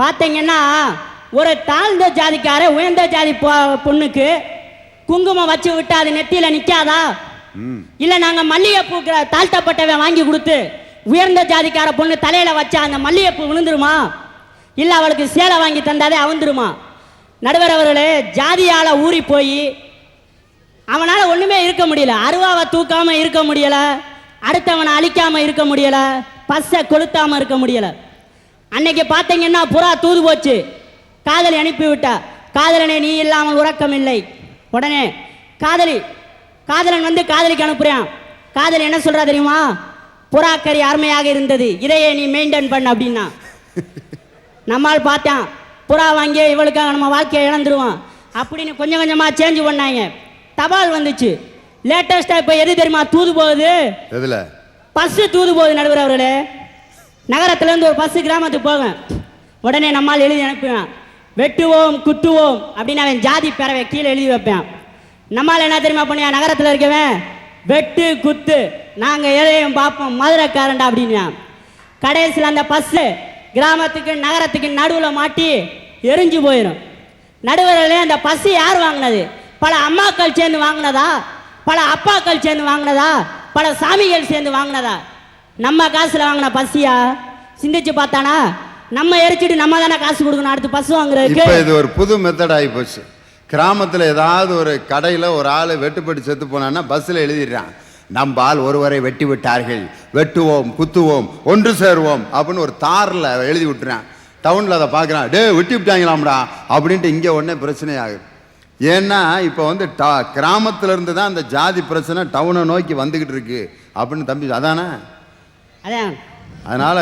பார்த்தீங்கன்னா ஒரு தாழ்ந்த ஜாதிக்கார உயர்ந்த ஜாதி பொண்ணுக்கு குங்குமம் வச்சு விட்டு அது நெத்தியில நிக்காதா? இல்ல நாங்க மல்லிகைப்பூ தாழ்த்தப்பட்டவன் வாங்கி கொடுத்து உயர்ந்த ஜாதிக்கார பொண்ணு தலையில வச்சா அந்த மல்லிகைப்பூ விழுந்துருமா? இல்ல அவளுக்கு சேலை வாங்கி தந்தாதே அவுந்துருமா? நடுவர் அவர்களே, ஜாதியால ஊறி போய் அவனால ஒண்ணுமே இருக்க முடியல. அருவாவை தூக்காம இருக்க முடியல, அடுத்தவனை அழிக்காம இருக்க முடியல, பஸ்ஸை கொளுத்தாம இருக்க முடியல. அன்னைக்கு பார்த்தீங்கன்னா புறா தூது போச்சு, காதலி அனுப்பி விட்டா. காதலனே நீ இல்லாமல் உறக்கம் இல்லை. உடனே காதலன் வந்து காதலிக்கு அனுப்புறான். காதலி என்ன சொல்றா தெரியுமா? புறாக்கறி அருமையாக இருந்தது, இதையே நீ மெயின்டைன் பண்ண அப்படின்னா. நம்மால் பார்த்தான், புறா வாங்கி இவளுக்காக நம்ம வாழ்க்கையை இழந்துருவோம் அப்படின்னு கொஞ்சம் கொஞ்சமா சேஞ்ச் பண்ணாங்க. தபால் வந்துச்சு. லேட்டஸ்டா இப்ப எது தெரியுமா தூது போகுது? பஸ் தூது போகுது. நடுவர் அவர்களே, நகரத்துல இருந்து ஒரு பஸ் கிராமத்துக்கு போவேன். உடனே நம்மால் எழுதி அனுப்புவேன், வெட்டுவோம் குட்டுவோம் அப்படின்னு அவன் ஜாதி பேரவை கீழே எழுதி வைப்பேன். நம்மால் என்ன தெரியுமா பண்ணியா? நகரத்தில் இருக்கவன் வெட்டு குத்து நாங்க எதையும் பார்ப்போம் மதுரைக்காரண்டா அப்படின்னா. கடைசியில் அந்த பஸ் கிராமத்துக்கு நகரத்துக்கு நடுவில் மாட்டி எரிஞ்சு போயிடும். நடுவர்களே, அந்த பஸ் யார் வாங்கினது? பல அம்மாக்கள் சேர்ந்து வாங்கினதா? பல அப்பாக்கள் சேர்ந்து வாங்கினதா? பல சாமிகள் சேர்ந்து வாங்கினதா? நம்ம காசுல வாங்கின பஸ்ஸியா? சிந்திச்சு பார்த்தானா? நம்ம எரிச்சிட்டு நம்ம தானே காசு கொடுக்கணும் அடுத்து பஸ் வாங்குறதுக்கு. இது ஒரு புது மெத்தட் ஆகி போச்சு. கிராமத்தில் ஏதாவது ஒரு கடையில் ஒரு ஆள் வெட்டுப்பட்டு செத்து போனான்னா பஸ்ஸில் எழுதிடுறான், நம்ம ஆள் ஒருவரை வெட்டி விட்டார்கள், வெட்டுவோம் குத்துவோம் ஒன்று சேருவோம் அப்படின்னு ஒரு தாரில் எழுதி விட்டுறான். டவுனில் அதை பார்க்குறான், டே வெட்டி விட்டாங்களாம்டா அப்படின்ட்டு இங்கே உடனே பிரச்சனை ஆகுது. ஏன்னா இப்போ வந்து கிராமத்துல இருந்து தான் அந்த ஜாதி பிரச்சனை டவுனை நோக்கி வந்துகிட்டு இருக்கு அப்படின்னு தம்பி. அதானே? அதனால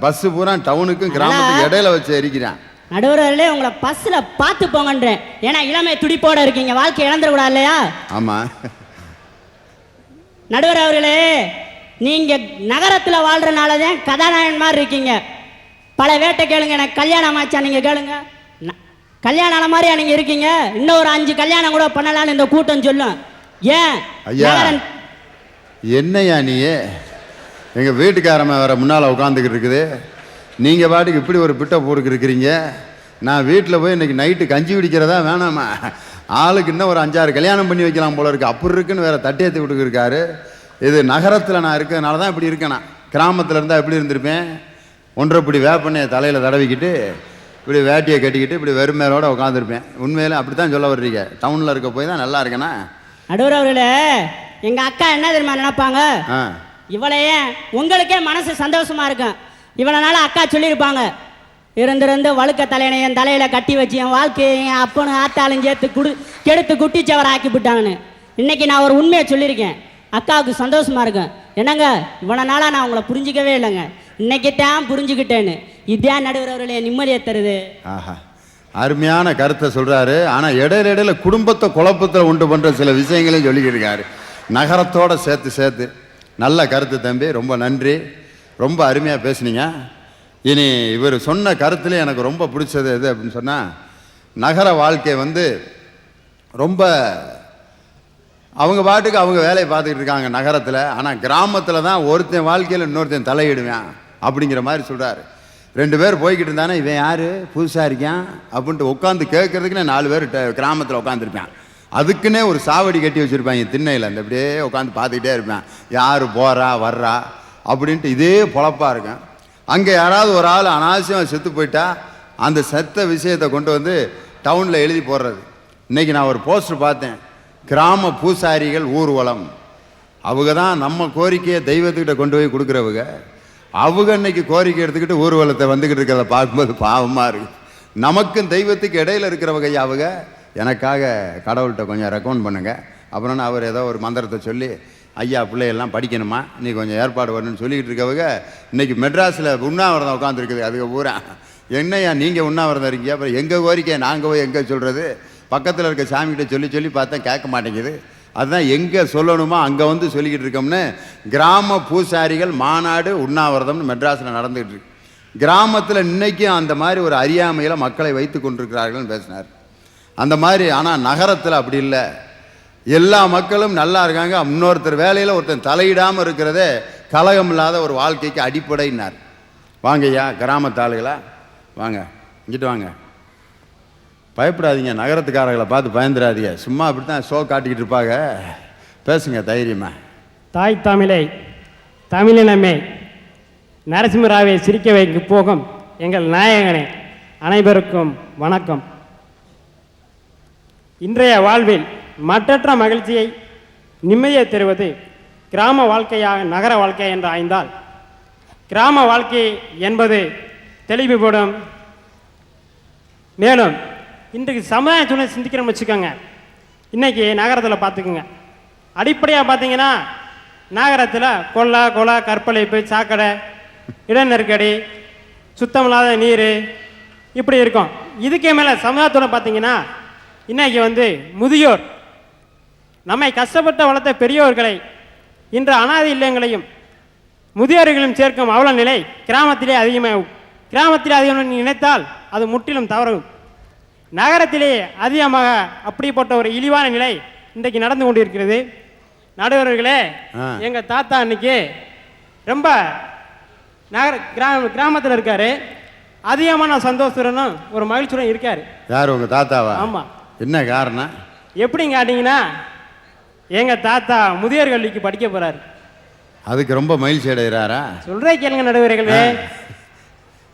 பஸ் பூரா டவுனுக்கும் கிராமத்துக்கும் இடையில வச்சு எரிக்கிறான். நடுவர்களே, உங்களை பஸ்ல பார்த்து போங்கன்றேன். ஏன்னா இளமை துடிப்போட இருக்கீங்க, வாழ்க்கை இழந்துடக்கூடாது இல்லையா? ஆமா. நடுவர் அவர்களே, நீங்க நகரத்துல வாழ்றனாலதான் கதாநாயகன் மாதிரி இருக்கீங்க. பல வேட்டை கேளுங்க, எனக்கு கல்யாணம் ஆச்சா நீங்க கேளுங்க, கல்யாணம் ஆன மாதிரியா நீங்க இருக்கீங்க. இன்னும் ஒரு 5 கல்யாணம் கூட பண்ணலான்னு இந்த கூட்டம் சொல்லும். ஏன் என்னையா நீ எங்க வீட்டுக்காரம வேற முன்னால உட்காந்துக்கிட்டு இருக்குது, நீங்க பாட்டுக்கு இப்படி ஒரு பிட்டை போட்டுக்கு இருக்கிறீங்க. நான் வீட்டில் போய் இன்னைக்கு நைட்டு கஞ்சி குடிக்கிறதா வேணாமா? ஆளுக்கு இன்னும் ஒரு 5-6 கல்யாணம் பண்ணி வைக்கலாம் போல இருக்கு, அப்படி இருக்குன்னு வேற தட்டியத்தை விட்டுக்கு இருக்காரு. இது நகரத்தில் நான் இருக்கிறதுனால தான் இப்படி இருக்கேன். கிராமத்தில் இருந்தால் எப்படி இருந்திருப்பேன்? ஒன்றரை வேப்பண்ணையை தலையில் தடவிக்கிட்டு இப்படி வேட்டியை கட்டிக்கிட்டு இப்படி வெறுமையோட உட்காந்துருப்பேன். உண்மையில அப்படித்தான் சொல்ல வர்றீங்க. டவுனில் இருக்க போய் தான் நல்லா இருக்கேனா? நடுவர் அவர்களே, எங்க அக்கா என்ன தெரியுமா நினைப்பாங்க? இவளையே உங்களுக்கே மனசு சந்தோஷமா இருக்கும், இவ்வளவு நாள் அக்கா சொல்லியிருப்பாங்க, இருந்து வழுக்க தலையணை என் தலையில கட்டி வச்சு என் வாழ்க்கையை என் அப்பனும் ஆத்தாலும் சேர்த்து கெடுத்து குட்டிச்சவர் ஆக்கி விட்டாங்கன்னு. இன்னைக்கு நான் ஒரு உண்மையை சொல்லியிருக்கேன், அக்காவுக்கு சந்தோஷமா இருக்கும். என்னங்க, இவ்வளவு நாளா நான் உங்களை புரிஞ்சிக்கவே இல்லைங்க, இன்னைக்கு தான் புரிஞ்சுக்கிட்டேன்னு. இதான் நடுவர் அவர்களே நிம்மதியை தருது. ஆஹா, அருமையான கருத்தை சொல்றாரு. ஆனா இடையில குடும்பத்தை குழப்பத்தில் உண்டு பண்ற சில விஷயங்களையும் சொல்லிக்கிட்டு இருக்காரு, நகரத்தோட சேர்த்து. நல்ல கருத்து தம்பி, ரொம்ப நன்றி, ரொம்ப அருமையாக பேசுனீங்க. இனி இவர் சொன்ன கருத்துல எனக்கு ரொம்ப பிடிச்சது எது அப்படின்னு சொன்னால், நகர வாழ்க்கை வந்து ரொம்ப அவங்க பாட்டுக்கு அவங்க வேலையை பார்த்துக்கிட்டு இருக்காங்க நகரத்தில். ஆனால் கிராமத்தில் தான் ஒருத்தன் வாழ்க்கையில் இன்னொருத்தன் தலையிடுவேன் அப்படிங்கிற மாதிரி சொல்கிறாரு. 2 பேர் போய்கிட்டு இருந்தானே, இவன் யார் புதுசாக இருக்கான் அப்படின்ட்டு உட்காந்து கேட்கறதுக்குன்னு 4 பேர் கிராமத்தில் உட்காந்துருப்பேன். அதுக்குன்னே ஒரு சாவடி கட்டி வச்சுருப்பாங்க திண்ணையில், அந்த அப்படியே உட்காந்து பார்த்துக்கிட்டே இருப்பேன், யார் போகிறா வர்றா அப்படின்ட்டு இதே பொழப்பாக இருக்கும். அங்கே யாராவது ஒரு ஆள் அனாவசியமாக செத்து போயிட்டா அந்த செத்த விஷயத்தை கொண்டு வந்து டவுனில் எழுதி போடுறது. இன்றைக்கி நான் ஒரு போஸ்டர் பார்த்தேன், கிராம பூசாரிகள் ஊர்வலம். அவங்க தான் நம்ம கோரிக்கையை தெய்வத்துக்கிட்ட கொண்டு போய் கொடுக்குறவங்க. அவங்க இன்னைக்கு கோரிக்கை எடுத்துக்கிட்டு ஊர்வலத்தை வந்துக்கிட்டு இருக்கிறத பார்க்கும்போது பாவமாக இருக்குது. நமக்கும் தெய்வத்துக்கு இடையில இருக்கிறவங்க அவங்க. எனக்காக கடவுள்கிட்ட கொஞ்சம் ரெக்கமெண்ட் பண்ணுங்க. அப்புறம் அவர் ஏதோ ஒரு மந்திரத்தை சொல்லி, ஐயா பிள்ளையெல்லாம் படிக்கணுமா, நீ கொஞ்சம் ஏற்பாடு வரணும்னு சொல்லிக்கிட்டு இருக்கவங்க இன்றைக்கி மெட்ராஸில் உண்ணாவிரதம் உட்காந்துருக்குது. அதுக்கு பூரா என்னையா நீங்கள் உண்ணாவிரதம் இருக்கீங்க, அப்புறம் எங்கள் கோரிக்கையை நாங்கள் போய் எங்கே சொல்கிறது? பக்கத்தில் இருக்க சாமிகிட்ட சொல்லி பார்த்தா கேட்க மாட்டேங்குது. அதுதான் எங்கே சொல்லணுமோ அங்கே வந்து சொல்லிக்கிட்டு இருக்கோம்னு கிராம பூசாரிகள் மாநாடு உண்ணாவிரதம்னு மெட்ராஸில் நடந்துகிட்டு இருக்கு. கிராமத்தில் இன்றைக்கும் அந்த மாதிரி ஒரு அறியாமையில் மக்களை வைத்து கொண்டிருக்கிறார்கள்னு பேசினார். அந்த மாதிரி. ஆனால் நகரத்தில் அப்படி இல்லை, எல்லா மக்களும் நல்லா இருக்காங்க. இன்னொருத்தர் வேலையில் ஒருத்தன் தலையிடாமல் இருக்கிறதே கலகம் இல்லாத ஒரு வாழ்க்கைக்கு அடிப்படைனார். வாங்கய்யா கிராமத்து ஆளுகளா வாங்க, இங்கிட்டு வாங்க. பயப்படாதீங்க, நகரத்துக்காரர்களை பார்த்து பயந்துடாதீங்க. சும்மா அப்படி தான் ஷோ காட்டிக்கிட்டு இருப்பாங்க. பேசுங்க தைரியமா. தாய் தமிழை, தமிழினமே, நரசிம்மராவை சிரிக்க வைக்க போகும் எங்கள் நாயகனே, அனைவருக்கும் வணக்கம். இன்றைய வாழ்வில் மற்றற்ற மகிழ்ச்சியை, நிம்மதியை தருவது கிராம வாழ்க்கையாக நகர வாழ்க்கை என்று ஆய்ந்தால், கிராம வாழ்க்கை என்பது தெளிவுபடும். மேலும் இன்றைக்கு சமுதாய சூழ்நிலை சிந்திக்கிறோம்னு வச்சுக்கோங்க. இன்றைக்கி நகரத்தில் பார்த்துக்குங்க, அடிப்படையாக பார்த்தீங்கன்னா நகரத்தில் கொலை, கற்பழிப்பு, சாக்கடை, இட நெருக்கடி, சுத்தமில்லாத நீர் இப்படி இருக்கும். இதுக்கே மேலே சமுதாயத்தோடு பார்த்தீங்கன்னா இன்றைக்கி முதியோர், நம்மை கஷ்டப்பட்ட வளர்த்த பெரியோர்களை இன்று அனாதை இல்லங்களையும் முதியோர்களையும் சேர்க்கும் அவல நிலை கிராமத்திலே அதிகமாகும். கிராமத்திலே அதிகம் நினைத்தால் அது முற்றிலும் தவறும். நகரத்திலே அதிகமாக அப்படிப்பட்ட ஒரு இழிவான நிலை இன்றைக்கு நடந்து கொண்டிருக்கிறது. நடுவர்களே, எங்கள் தாத்தா அன்னைக்கு ரொம்ப கிராமத்தில் இருக்காரு. அதிகமான சந்தோஷத்துடனும் ஒரு மகிழ்ச்சியுடன் இருக்காரு. யார் உங்க தாத்தாவா? ஆமாம். என்ன காரணம்? எப்படின்னு கேட்டிங்கன்னா, எங்கள் தாத்தா முதியோர் கல்விக்கு படிக்க போகிறாரு. அதுக்கு ரொம்ப மகிழ்ச்சி அடைகிறாரா? சொல்கிறே கேளுங்க நடுவர்களே.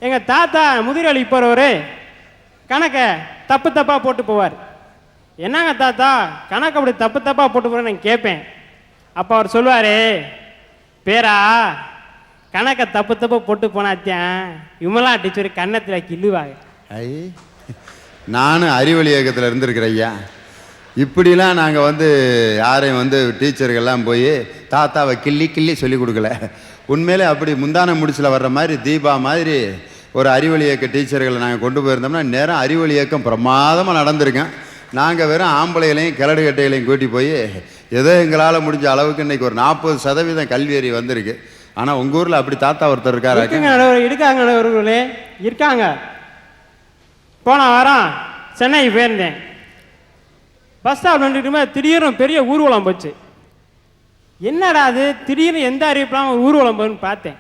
எங்கள் தாத்தா முதியோர் கல்விக்கு போகிறவர் கணக்கை தப்பாக போட்டு போவார். என்னங்க தாத்தா கணக்கு அப்படி தப்பாக போட்டு போகிறேன்னு நான் கேட்பேன். அப்போ அவர் சொல்லுவார், பேரா கணக்கை தப்பாக போட்டு போனாத்தான் விமலா டீச்சர் கன்னத்தில் கிள்ளுவாங்க. நானும் அறிவொளி இயக்கத்தில் இருந்திருக்கிற ஐயா. இப்படிலாம் நாங்கள் யாரையும் டீச்சர்கள்லாம் போய் தாத்தாவை கிள்ளி சொல்லி கொடுக்கல. உண்மையிலே அப்படி முந்தான முடிச்சில் வர்ற மாதிரி தீபா மாதிரி ஒரு அறிவொளி இயக்க டீச்சர்களை நாங்கள் கொண்டு போயிருந்தோம்னா நேரம் அறிவொளி இயக்கம் பிரமாதமாக நடந்திருக்கேன். நாங்கள் வெறும் ஆம்பளைகளையும் கிளடு கட்டைகளையும் கூட்டி போய் ஏதோ எங்களால் முடிஞ்ச அளவுக்கு இன்றைக்கி ஒரு 40% கல்வி அறிவு வந்திருக்கு. ஆனால் உங்கள் ஊரில் அப்படி தாத்தா ஒருத்தர் இருக்காரு? இருக்காங்க. போன வாரம் சென்னை போயிருந்தேன். பஸ் ஸ்டாப் நின்றுட்டு திடீர்னு பெரிய ஊர்வலம் போச்சு. என்னடா அது திடீர்னு எந்த அறிவிப்பெல்லாம் ஊர்வலம் போகுதுன்னு பார்த்தேன்.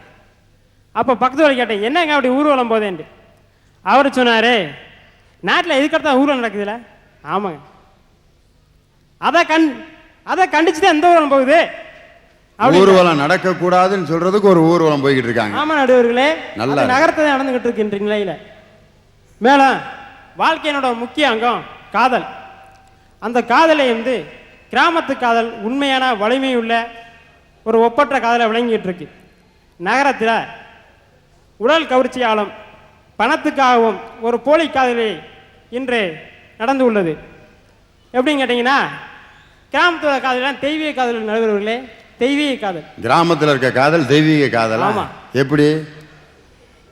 அப்போ பக்கத்தில் கேட்டேன், என்னங்க அப்படி ஊர்வலம் போதேன்ட்டு. அவர் சொன்னார், நாட்டில் எதுக்கடுத்தா ஊர்வலம் நடக்குதுல்ல. ஆமாங்க, அதை கண்டிச்சு தான் எந்த ஊர்வலம் போகுது. ஊர்வலம் நடக்கக்கூடாதுன்னு சொல்றதுக்கு ஒரு ஊர்வலம் போய்கிட்டு இருக்காங்க. ஆமா நடுவர்களே, நல்ல நகரத்தை நடந்துகிட்டு இருக்கின்ற நிலையில மேலும் வாழ்க்கையினோட முக்கிய அங்கம் காதல். அந்த காதலை கிராமத்து காதல் உண்மையான வலிமை உள்ள ஒரு ஒப்பற்ற காதலை விளங்கிட்டு இருக்கு. நகரத்தில் உடல் கவர்ச்சியாலும் பணத்துக்காகவும் ஒரு போலி காதலை இன்று நடந்து உள்ளது. எப்படின்னு கேட்டீங்கன்னா, கிராமத்தோட காதலாம் தெய்வீக காதல் நடுவர்களே. தெய்வீக காதல், கிராமத்தில் இருக்க காதல் தெய்வீக காதல். ஆமா. எப்படி?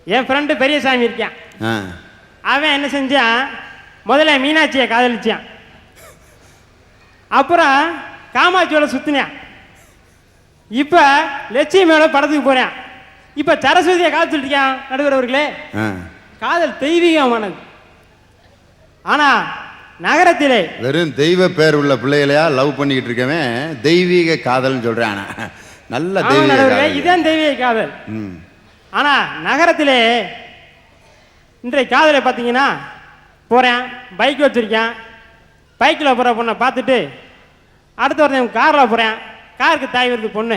என் ஃப்ரெண்டு பெரியசாமி இருக்கான். அவன் என்ன செஞ்சான், முதல்ல மீனாட்சியை காதலிச்சான். அப்புறம் காமாட்சியோட சுத்தினான். இப்ப லட்சுமியோட படத்துக்கு போறான். இப்ப சரஸ்வதியை காதலிச்சிருக்கான் நடுவர்களே. காதல் தெய்வீகமானது. ஆனா நகரத்திலே வெறும் தெய்வ பேர் உள்ள பிள்ளைகளையா லவ் பண்ணிக்கிட்டு இருக்கவன் தெய்வீக காதல்னு சொல்றான். நல்ல தெய்வீக, இதுதான் தெய்வீக காதல். ஆனா நகரத்திலே இன்றைய காதலை பார்த்தீங்கன்னா, போறேன் பைக் வச்சிருக்கேன், பைக்கில் போகிற பொண்ணை பார்த்துட்டு அடுத்த ஒருத்தன் காரில் போகிறேன், காருக்கு தாய் வருது பொண்ணு.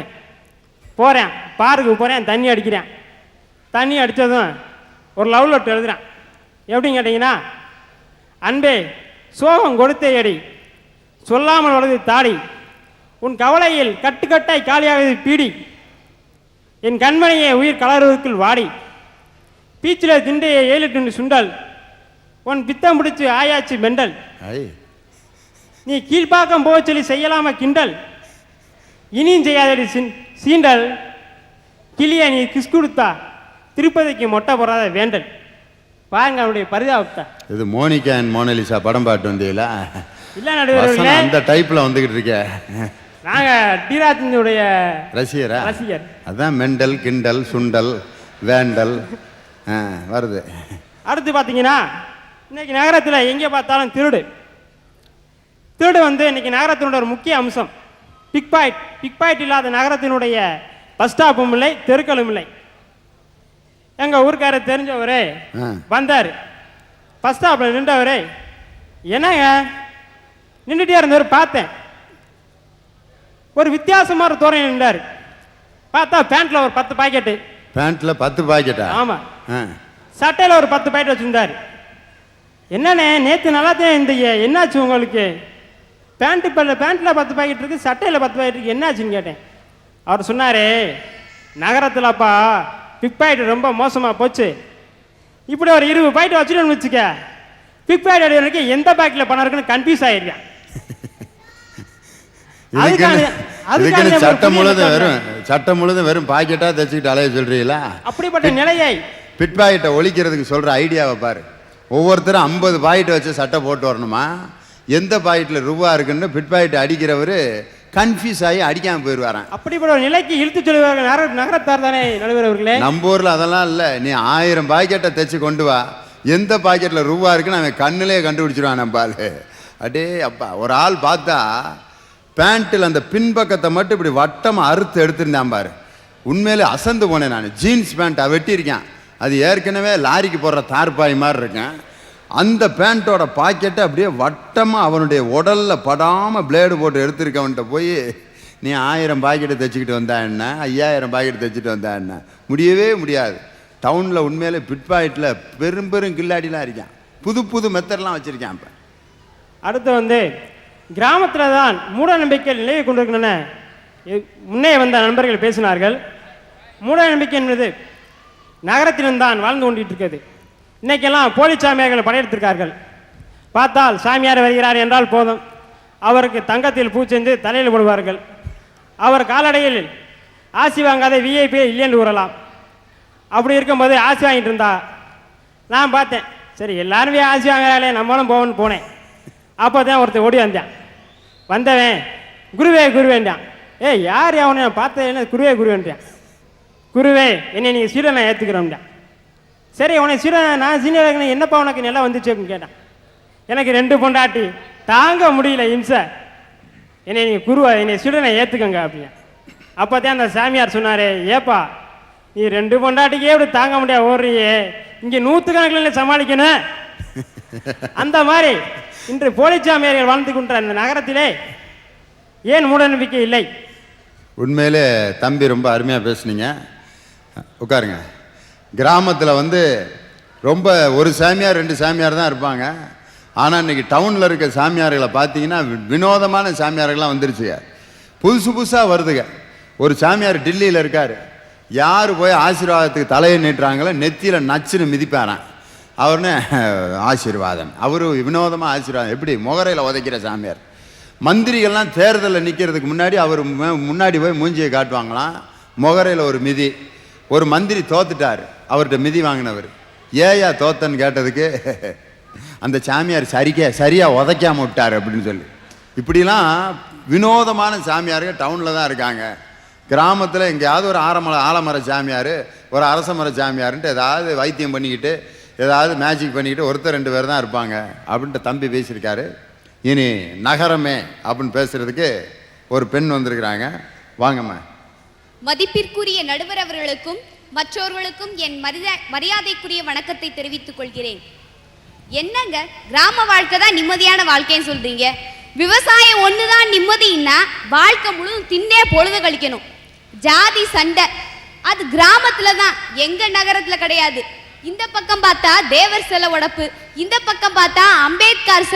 போகிறேன் பார்க்கு போகிறேன், தண்ணி அடிக்கிறேன். தண்ணி அடித்ததும் ஒரு லவ் லெட்டர் எழுதுறேன். எப்படின்னு கேட்டிங்கன்னா, அன்பே சோகம் கொடுத்தே அடி, சொல்லாமல் வளர்ந்து தாடி, உன் கவலையில் கட்டுக்கட்டாய் காலியாவது பீடி, என் கண்மணியை உயிர் கலருவதற்குள் வாடி, பீச்சில் திண்டைய 7 டன் சுண்டல், உன் பித்தம் பிடிச்சு ஆயாச்சு மெண்டல், நீ கீழ்ப்பாக்கம் போக சொல்லி செய்யலாமா கிண்டல், இனியும் செய்யாதடி சீண்டல், கிளிய நீ கிஸ் கொடுத்தா திருப்பதிக்கு மொட்டை போடாத வேண்டல். பாருங்க அவருடைய பரிதாபத்தை. இது மோனிகா அண்ட் மோனலிசா படம் பாட்டு வந்தீங்களா? இல்ல நடுவர்களே, அந்த டைப்ல வந்துகிட்டு இருக்க. நாங்க டிராஜனுடைய ரசிகரா? ரசிகர். அதான் மெண்டல், கிண்டல், சுண்டல், வேண்டல் வருது. அடுத்து பார்த்தீங்கன்னா, இன்னைக்கு நகரத்தில் எங்கே பார்த்தாலும் திருடு. திருடு இன்னைக்கு நகரத்தினுடைய ஒரு முக்கிய அம்சம். பிக் பாயிண்ட் இல்லாத நகரத்தினுடைய பஸ் ஸ்டாப்பும் இல்லை, தெருக்களும் இல்லை. எங்கள் ஊருக்காரர் தெரிஞ்சவரே ஆ. வந்தார். ஃபஸ்ட் ஸ்டாப்பில் நின்றவரே, என்னங்க நின்றுட்டே இருந்தவர் பார்த்தேன். ஒரு வித்தியாசமான ஒரு தோரணை நின்றார். பார்த்தா பேண்ட்டில் ஒரு 10 பாக்கெட்டு. பேண்ட்டில் 10 பாக்கெட்டா? ஆமாம். ஆ. சட்டையில் ஒரு 10 பாக்கெட் வச்சுருந்தார். என்னண்ணே நேற்று நல்லாத்தான் இந்த என்னாச்சு உங்களுக்கு? பேண்ட்டில் 10 பாக்கெட் இருக்குது, சட்டையில் 10 பாக்கெட் இருக்குது, என்னாச்சுன்னு கேட்டேன். அவர் சொன்னார், நகரத்தில்ப்பா பிக் பாக்கெட் ரொம்ப மோசமாக போச்சு. இப்படி ஒரு 20 பாக்கெட் வச்சுட்டு வச்சுக்க, பிக் பாக்கெட் வரைக்கும் எந்த பாக்கெட்டில் பணம் இருக்குன்னு கன்ஃபியூஸ் ஆகிருக்கேன். இதுக்குன்னு சட்டம் முழுதும் வெறும் பாக்கெட்டா தைச்சுக்கிட்டு அலைய சொல்றீங்களா? அப்படிப்பட்ட நிலையை பிட் பாக்கெட்டை ஒழிக்கிறதுக்கு சொல்ற ஐடியாவை பாரு. ஒவ்வொருத்தரும் 50 பாக்கெட் வச்சு சட்டை போட்டு வரணுமா? எந்த பாக்கெட்டில் ரூபா இருக்குன்னு பிட் பாக்கெட் அடிக்கிறவர் கன்ஃபியூஸ் ஆகி அடிக்காம போயிடுவாரான். அப்படிப்பட்ட ஒரு நிலைக்கு இழுத்து சொல்லுவார்கள் நகரத்தார் தானே நடுவர் அவர்களே. நம்ம ஊர்ல அதெல்லாம் இல்லை. நீ 1000 பாக்கெட்டை தைச்சு கொண்டு வா, எந்த பாக்கெட்டில் ரூபா இருக்குன்னு அவன் கண்ணிலே கண்டுபிடிச்சிருவான். நம்ம ஆளு அடே அப்பா, ஒரு ஆள் பார்த்தா பேண்ட்டில் அந்த பின்பக்கத்தை மட்டும் இப்படி வட்டமாக அறுத்து எடுத்திருந்தான் பாரு. உண்மையிலே அசந்து போனேன் நான். ஜீன்ஸ் பேண்ட்டை வெட்டியிருக்கேன், அது ஏற்கனவே லாரிக்கு போடுற தார்பாய் மாதிரி இருக்கேன். அந்த பேண்ட்டோட பாக்கெட்டை அப்படியே வட்டமாக அவனுடைய உடலில் படாமல் பிளேடு போட்டு எடுத்திருக்கவன்ட்ட போய் நீ 1000 பாக்கெட்டை தைச்சிக்கிட்டு வந்தா என்ன, 5000 பாக்கெட் தைச்சிட்டு வந்தா என்ன? முடியவே முடியாது. டவுனில் உண்மையிலே பிட் பாக்கெட்டில் பெரும் கில்லாடிலாம் இருக்கான். புது மெத்தட்லாம் வச்சுருக்கான். இப்போ அடுத்து கிராமத்தில் தான் மூட நம்பிக்கைகள் நிலவி கொண்டிருக்கின்றன. முன்னே வந்த நண்பர்கள் பேசினார்கள். மூட நம்பிக்கை என்பது நகரத்திலும் தான் வாழ்ந்து கொண்டிட்டு இருக்கிறது. இன்னைக்கெல்லாம் போலி சாமியார்கள் படையெடுத்திருக்கார்கள். பார்த்தால் சாமியார் வருகிறார் என்றால் போதும், அவருக்கு தங்கத்தில் பூச்செஞ்சு தலையில் போடுவார்கள். அவர் காலடையில் ஆசி வாங்காத விஐபி இல்லைன்னு கூறலாம். அப்படி இருக்கும்போது ஆசி வாங்கிட்டு இருந்தா நான் பார்த்தேன், சரி எல்லாருமே ஆசி வாங்குறாங்களே நம்மளும் போவோன்னு போனேன். அப்போ தான் ஒருத்தர் ஓடி வந்தவன் குருவேண்டான். யார் அவனை நான் பார்த்தேன் குருவேன்ட்டான். குருவே என்னை நீங்கள் சீடனை ஏற்றுக்கிறோம்டான். சரி உனக்கு சீடன் நான் சீனியர் என்னப்பா உனக்கு நல்லா வந்துச்சு அப்படின்னு கேட்டான். எனக்கு 2 பொண்டாட்டி தாங்க முடியல இம்சை, என்னை நீங்கள் என்னை சீடனை ஏற்றுக்கங்க அப்படின்னா. அப்போ தான் அந்த சாமியார் சொன்னார், ஏப்பா நீ 2 பொண்டாட்டிக்கே இப்படி தாங்க முடியாது ஓடுறியே, இங்கே 100கணக்கில் சமாளிக்கணும். அந்த மாதிரி இன்று போலிச்சாமியார்கள் வாழ்ந்து கொண்ட அந்த நகரத்திலே ஏன் மூட நம்பிக்கை இல்லை? உண்மையிலே தம்பி ரொம்ப அருமையாக பேசுனீங்க. உட்காருங்க. கிராமத்தில் ரொம்ப ஒரு சாமியார் 2 சாமியார் தான் இருப்பாங்க. ஆனால் இன்னைக்கு டவுனில் இருக்க சாமியார்களை பார்த்தீங்கன்னா வினோதமான சாமியார்கள்லாம் வந்துருச்சுங்க. புதுசாக வருதுங்க. ஒரு சாமியார் டில்லியில் இருக்கார். யார் போய் ஆசீர்வாதத்துக்கு தலையை நீட்டுறாங்களோ நெத்தியில் நச்சுன்னு மிதிப்பாரான். அவர்னு ஆசீர்வாதம். அவரு வினோதமாக ஆசீர்வாதம் எப்படி முகரையில் உதைக்கிற சாமியார். மந்திரிகள்லாம் தேர்தலில் நிற்கிறதுக்கு முன்னாடி அவர் முன்னாடி போய் மூஞ்சியை காட்டுவாங்களாம். முகரையில் ஒரு மிதி. ஒரு மந்திரி தோத்துட்டார், அவர்கிட்ட மிதி வாங்கினவர். ஏயா தோத்தன்னு கேட்டதுக்கு அந்த சாமியார் சரியாக உதைக்காம விட்டார் அப்படின்னு சொல்லி. இப்படிலாம் வினோதமான சாமியார்கள் டவுனில் தான் இருக்காங்க. கிராமத்தில் எங்கேயாவது ஒரு ஆலமர சாமியார், ஒரு அரச மர சாமியார்ன்ட்டு ஏதாவது வைத்தியம் பண்ணிக்கிட்டு ஏதாவது மேஜிக் பண்ணிக்கிட்டு ஒருத்தர் 2 பேர் தான் இருப்பாங்க அப்படின்ட்டு தம்பி பேசியிருக்காரு. இனி நகரமே அப்படின்னு பேசுறதுக்கு ஒரு பெண் வந்திருக்கிறாங்க. வாங்கம்மா. மதிப்பிற்குரிய நடுவர் அவர்களுக்கும் மற்றவர்களுக்கும் என் மரியாதைக்குரிய வணக்கத்தை தெரிவித்துக் கொள்கிறேன். என்னங்க கிராம வாழ்க்கை தான் நிம்மதியான வாழ்க்கைன்னு சொல்றீங்க? விவசாயம் ஒண்ணுதான் நிம்மதினா வாழ்க்கை முழுவதும் தின்னே பொழுது கழிக்கணும். ஜாதி சண்டை அது கிராமத்துல தான், எங்க நகரத்துல கிடையாது. இந்த பக்கம் பார்த்தா தேவர் செலவடப்பு, இந்த பக்கம் பார்த்தா அம்பேத்கர்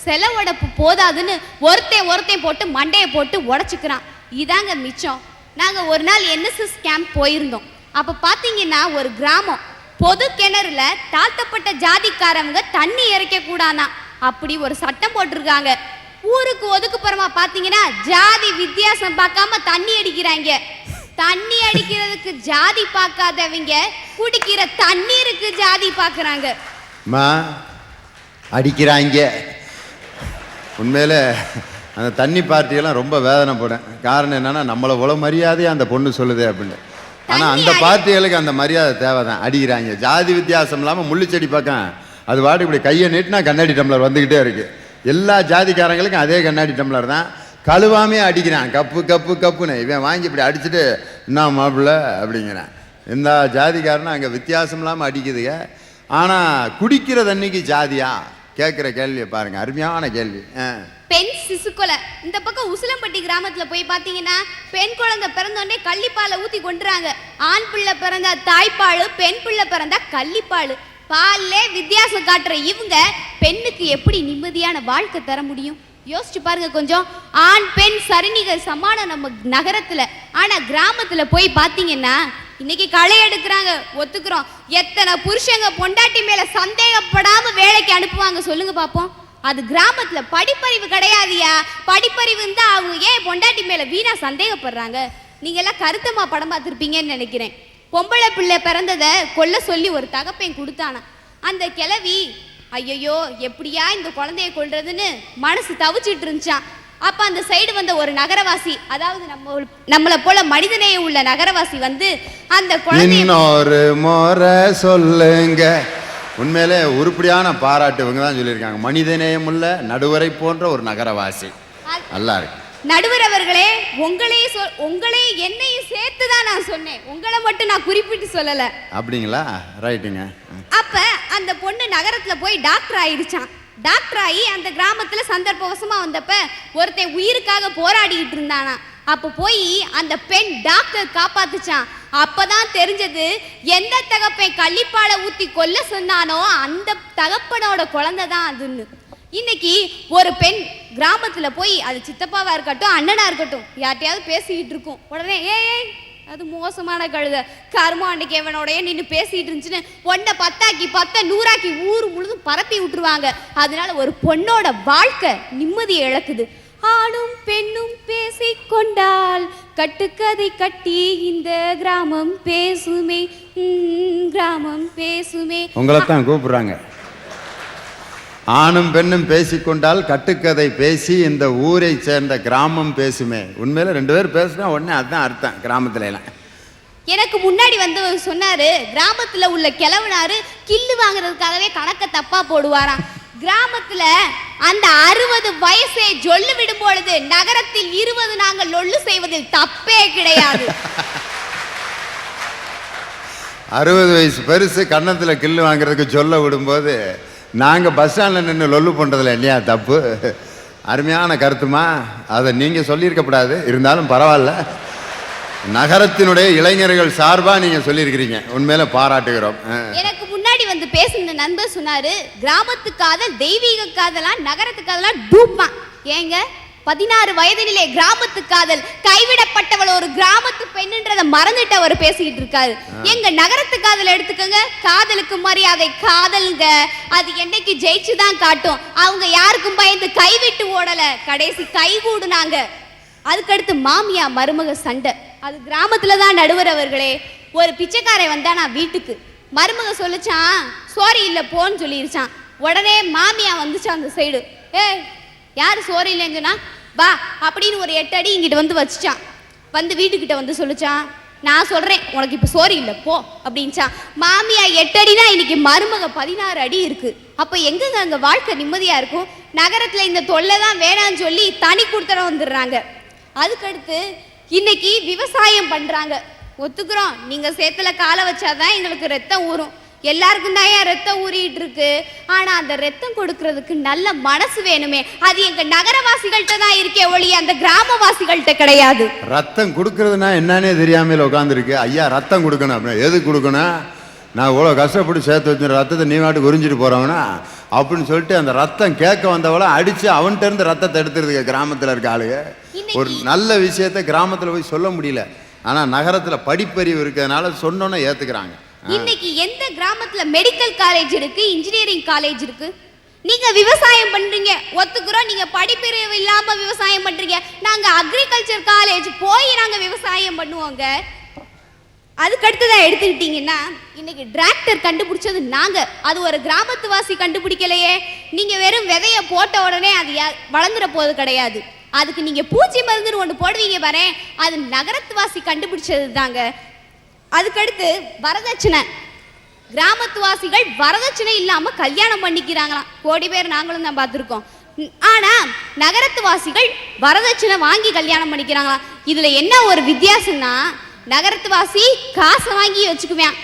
செலவடப்பு போதாதுன்னு ஒருத்தன் போட்டு மண்டையை போட்டு உடைச்சுக்கிறான். இதாங்க மிச்சம். நாங்க ஒரு நாள் என்எஸ்எஸ் கேம்ப் போயிருந்தோம். அப்ப பாத்தீங்கன்னா ஒரு கிராமம் பொது கிணறுல தாழ்த்தப்பட்ட ஜாதிக்காரவங்க தண்ணி இறைக்க கூடாதான் அப்படி ஒரு சட்டம் போட்டிருக்காங்க. ஊருக்கு ஒதுக்குப்புறமா பாத்தீங்கன்னா ஜாதி வித்தியாசம் பார்க்காம தண்ணி அடிக்கிறாங்க. தண்ணி அடிக்கிறதுக்கு ஜாதி பார்க்காதவங்க குடிக்கிற தண்ணீருக்கு ஜாதி பார்க்கறாங்க. அடிக்கிறாங்க. உண்மையில அந்த தண்ணி பார்ட்டியெல்லாம் ரொம்ப வேதனைப்படும். காரணம் என்னன்னா நம்மளை இவ்வளோ மரியாதையை அந்த பொண்ணு சொல்லுது அப்படின்னு. ஆனால் அந்த பார்ட்டிகளுக்கு அந்த மரியாதை தேவைதான். அடிக்கிறாங்க. ஜாதி வித்தியாசம் இல்லாமல் முள்ளுச்செடி பக்கம் அது வாட்டு இப்படி கையை நீட்டினா கண்ணாடி டம்ளர் வந்துக்கிட்டே இருக்கு. எல்லா ஜாதிக்காரங்களுக்கும் அதே கண்ணாடி டம்ளர் தான். கழுவாமே அடிக்கிறான். கப்புன்னு இவன் வாங்கி இப்படி அடிச்சுட்டு என்ன மாப்பிள்ள அப்படிங்கிறான். இந்த ஜாதிக்காரனும் அங்கே வித்தியாசம் இல்லாமல் அடிக்குதுங்க. ஆனால் குடிக்கிற தண்ணிக்கு ஜாதியா கேட்குற கேள்வியை பாருங்க, அருமையான கேள்வி. பெண் சிசுக்கொலை இந்த பக்கம் உசிலம்பட்டி கிராமத்துல போய் பாத்தீங்கன்னா பெண் குழந்தை பிறந்தோடனே கள்ளிப்பாலை ஊத்தி கொண்டுறாங்க. ஆண் பிள்ளை பிறந்தா தாய்ப்பால், பெண் பிள்ளை பிறந்தா கள்ளிப்பால். பால்லே வித்தியாசம் காட்டுற இவங்க பெண்ணுக்கு எப்படி நிம்மதியான வாழ்க்கை தர முடியும்? யோசிச்சு பாருங்க கொஞ்சம். ஆண் பெண் சரிநிகர் சமானம் நம்ம நகரத்துல. ஆனா கிராமத்துல போய் பாத்தீங்கன்னா இன்னைக்கு களை எடுக்கிறாங்க, ஒத்துக்கிறோம். எத்தனை புருஷங்க பொண்டாட்டி மேல சந்தேகப்படாம வேலைக்கு அனுப்புவாங்க சொல்லுங்க பாப்போம். அது கிராமத்துல படிப்பறிவு கிடையாதியா. படிப்பறிவு இருந்தா அவங்க ஏன் பொண்டாட்டி மேல வீணா சந்தேகப்படுறாங்க? நீங்க எல்லாம் கருத்தமா படம் பார்த்துருப்பீங்கன்னு நினைக்கிறேன். பொம்பளை பிள்ளை பிறந்ததை கொல்ல சொல்லி ஒரு தகப்பையும் கொடுத்தானா. அந்த கிழவி ஐயோ எப்படியா இந்த குழந்தைய கொல்றதுன்னு மனசு தவிச்சிட்டு இருந்துச்சான். அப்ப அந்த சைடு வந்த ஒரு நகரவாசி, அதாவது நம்மளை போல மனிதநேயம் உள்ள நகரவாசி வந்து அந்த குழந்தைய இன்னொரு முறை சொல்லுங்க. உண்மையிலே உருப்படியான பாராட்டு இவங்க தான் சொல்லியிருக்காங்க. மனிதநேயம் உள்ள நடுவரை போன்ற ஒரு நகரவாசி. நல்லா இருக்கு. நடுவர் அவர்களே, உங்களே என்னையும் சேர்த்து தான் நான் சொன்னேன், உங்களை மட்டும் நான் குறிப்பிட்டு சொல்லல. அப்படிங்களா? ரைட்டுங்க. அப்ப அந்த பொண்ணு நகரத்துல போய் டாக்டர் ஆயிடுச்சான். டாக்டர் ஆகி அந்த கிராமத்துல சந்தர்ப்பவசமா வந்தப்ப ஒருத்தன் உயிருக்காக போராடிக்கிட்டு இருந்தானா. அப்ப போய் அந்த பெண் டாக்டர் காப்பாத்துச்சான். அப்பதான் தெரிஞ்சது எந்த தகப்பன் கள்ளிப்பாலை ஊத்தி கொல்ல சொன்னானோ அந்த தகப்பனோட குழந்தை தான் அதுன்னு. இன்னைக்கு ஒரு பெண் கிராமத்துல போய் அது சித்தப்பாவா இருக்கட்டும் அண்ணனா இருக்கட்டும் யார்ட்டையாவது பேசிக்கிட்டு இருக்கும். உடனே ஏய் அது மோசமான கழுத கர்மம் அன்னைக்கு எவனோடைய நின்று பேசிட்டு இருந்துச்சுன்னு ஒன்றை 10 100 ஊர் முழுதும் பரப்பி விட்டுருவாங்க. அதனால ஒரு பொண்ணோட வாழ்க்கை நிம்மதியை இழக்குது. ஆணும் பெண்ணும் பேசிக்கொண்டால் கட்டுக்கதை கட்டி இந்த கிராமம் பேசுமே, கிராமம் பேசுமே. உங்களைத்தான் கூப்பிடுறாங்க. ஆணும் பெண்ணும் பேசிக்கொண்டால் கட்டுக்கதை பேசி இந்த ஊரை சேர்ந்த கிராமம் பேசுமே. உண்மையில 2 பேர் பேசுனா உடனே அதுதான் அர்த்தம் கிராமத்துல எல்லாம். எனக்கு முன்னாடி வந்து சொன்னாரு, கிராமத்துல உள்ள கிழவனாரு கில்லு வாங்குறதுக்காகவே கணக்க தப்பா போடுவாராம். கிராமத்துல அந்த 60 வயசே ஜொல்லு விடும் பொழுது நகரத்தில் 20 நாங்கள் லொல்லு செய்வதில் தப்பே கிடையாது. 60 வயசு பெருசு கன்னத்துல கில்லு வாங்குறதுக்கு சொல்ல விடும்போது நாங்கள் பஸ் ஸ்டாண்டில் நின்று லொல்லு பண்ணுறதில்ல இல்லையா தப்பு? அருமையான கருத்துமா. அதை நீங்கள் சொல்லியிருக்கப்படாது, இருந்தாலும் பரவாயில்ல. நகரத்தினுடைய இளைஞர்கள் சார்பாக நீங்கள் சொல்லியிருக்கிறீங்க, உண்மையில பாராட்டுகிறோம். எனக்கு முன்னாடி வந்து பேசுன நண்பர் சொன்னாரு, கிராமத்து காதல் தெய்வீக காதலா நகரத்து காதலா டூப்பா. ஏங்க 16 வயதினிலே கிராமத்து காதல், கைவிடப்பட்டவள் ஒரு கிராமத்து பெண்ணுன்றத மறந்துட்டு அவர் பேசிக்கிட்டு இருக்காரு. எங்க நகரத்து காதல் எடுத்துக்கோங்க, காதலுக்கு மரியாதை காதல்ங்க. அது என்னைக்கு ஜெயிச்சுதான் காட்டும். அவங்க யாருக்கும் பயந்து கைவிட்டு ஓடல, கடைசி கை கூடுனாங்க. அதுக்கடுத்து மாமியா மருமக சண்டை, அது கிராமத்துல தான் நடுவர் அவர்களே. ஒரு பிச்சைக்காரை வந்தானா வீட்டுக்கு, மருமக சொல்லிச்சான் சோரி இல்ல போன்னு சொல்லிருச்சான். உடனே மாமியா வந்துச்சான் அந்த சைடு, யாரு சோறு இல்லைன்னு சொன்னா வா அப்படின்னு ஒரு 8 அடி இங்கிட்ட வந்து வச்சுச்சான். வந்து வீட்டுக்கிட்ட வந்து சொல்லிச்சான், நான் சொல்றேன் உனக்கு இப்ப சோறு இல்லை போ அப்படின்ச்சான். மாமியா 8 அடினா இன்னைக்கு மருமக 16 அடி இருக்கு. அப்ப எங்கங்க அங்க வாழ்க்கை நிம்மதியா இருக்கும்? நகரத்துல இந்த தொல்லை தான் வேணான்னு சொல்லி தனி கொடுத்தன வந்துடுறாங்க. அதுக்கடுத்து இன்னைக்கு விவசாயம் பண்றாங்க, ஒத்துக்கிறோம். நீங்க சேத்துல காலை வச்சாதான் எங்களுக்கு ரத்தம் ஊறும். எல்லாருக்கும் தான் ஏன் ரத்தம் ஊறிட்டு இருக்கு. ஆனா அந்த ரத்தம் கொடுக்கறதுக்கு நல்ல மனசு வேணுமே. அது எங்க நகரவாசிகள்கிட்ட தான் இருக்கே ஒழிய அந்த கிராமவாசிகள்கிட்ட கிடையாது. ரத்தம் கொடுக்கறதுனா என்னன்னே தெரியாமல் உட்காந்துருக்கு. ஐயா ரத்தம் கொடுக்கணும் அப்படின்னா எது கொடுக்கணும்? நான் இவ்வளோ கஷ்டப்பட்டு சேர்த்து வச்சு ரத்தத்தை நீ வாட்டுக்கு உறிஞ்சிட்டு போறவனா அப்படின்னு சொல்லிட்டு அந்த ரத்தம் கேட்க வந்தவளை அடிச்சு அவன்கிட்ட இருந்து ரத்தத்தை எடுத்துருதுங்க கிராமத்தில் இருக்க ஆளுங்க. ஒரு நல்ல விஷயத்த கிராமத்தில் போய் சொல்ல முடியல. ஆனா நகரத்துல படிப்பறிவு இருக்கிறதுனால சொன்னோன்னு ஏத்துக்கிறாங்க. இன்னைக்கு எந்த கிராமத்துல மெடிக்கல் காலேஜ் இருக்கு, இன்ஜினியரிங் காலேஜ் இருக்கு? நீங்க விவசாயம் பண்றீங்க, ஒத்துக்குறோம். நீங்க படிப்பறிவு இல்லாம விவசாயம் பண்றீங்க. நாங்க அக்ரிகல்ச்சர் காலேஜ் போய் நாங்க விவசாயம் பண்ணுவோங்க. அதுக்கடுத்துதான் எடுத்துக்கிட்டீங்கன்னா இன்னைக்கு டிராக்டர் கண்டுபிடிச்சது நாங்க, அது ஒரு கிராமத்து வாசி கண்டுபிடிக்கலையே. நீங்க வெறும் விதைய போட்ட உடனே அது வளர்ந்துட போது கிடையாது. அதுக்கு நீங்க பூச்சி மருந்து ஒன்று போடுவீங்க பாரு, அது நகரத்து வாசி கண்டுபிடிச்சது தாங்க. அதுக்கடுத்து வரதட்சணை, கிராமத்துவாசிகள் வரதட்சணை இல்லாம கல்யாணம் பண்ணிக்கிறாங்களாம். கோடி பேர் நாங்களும் தான் பார்த்துருக்கோம். ஆனா நகரத்துவாசிகள் வரதட்சணை வாங்கி கல்யாணம் பண்ணிக்கிறாங்களாம். இதுல என்ன ஒரு வித்தியாசம்னா, நகரத்து வாசி காசை வாங்கி வச்சுக்குவேன்,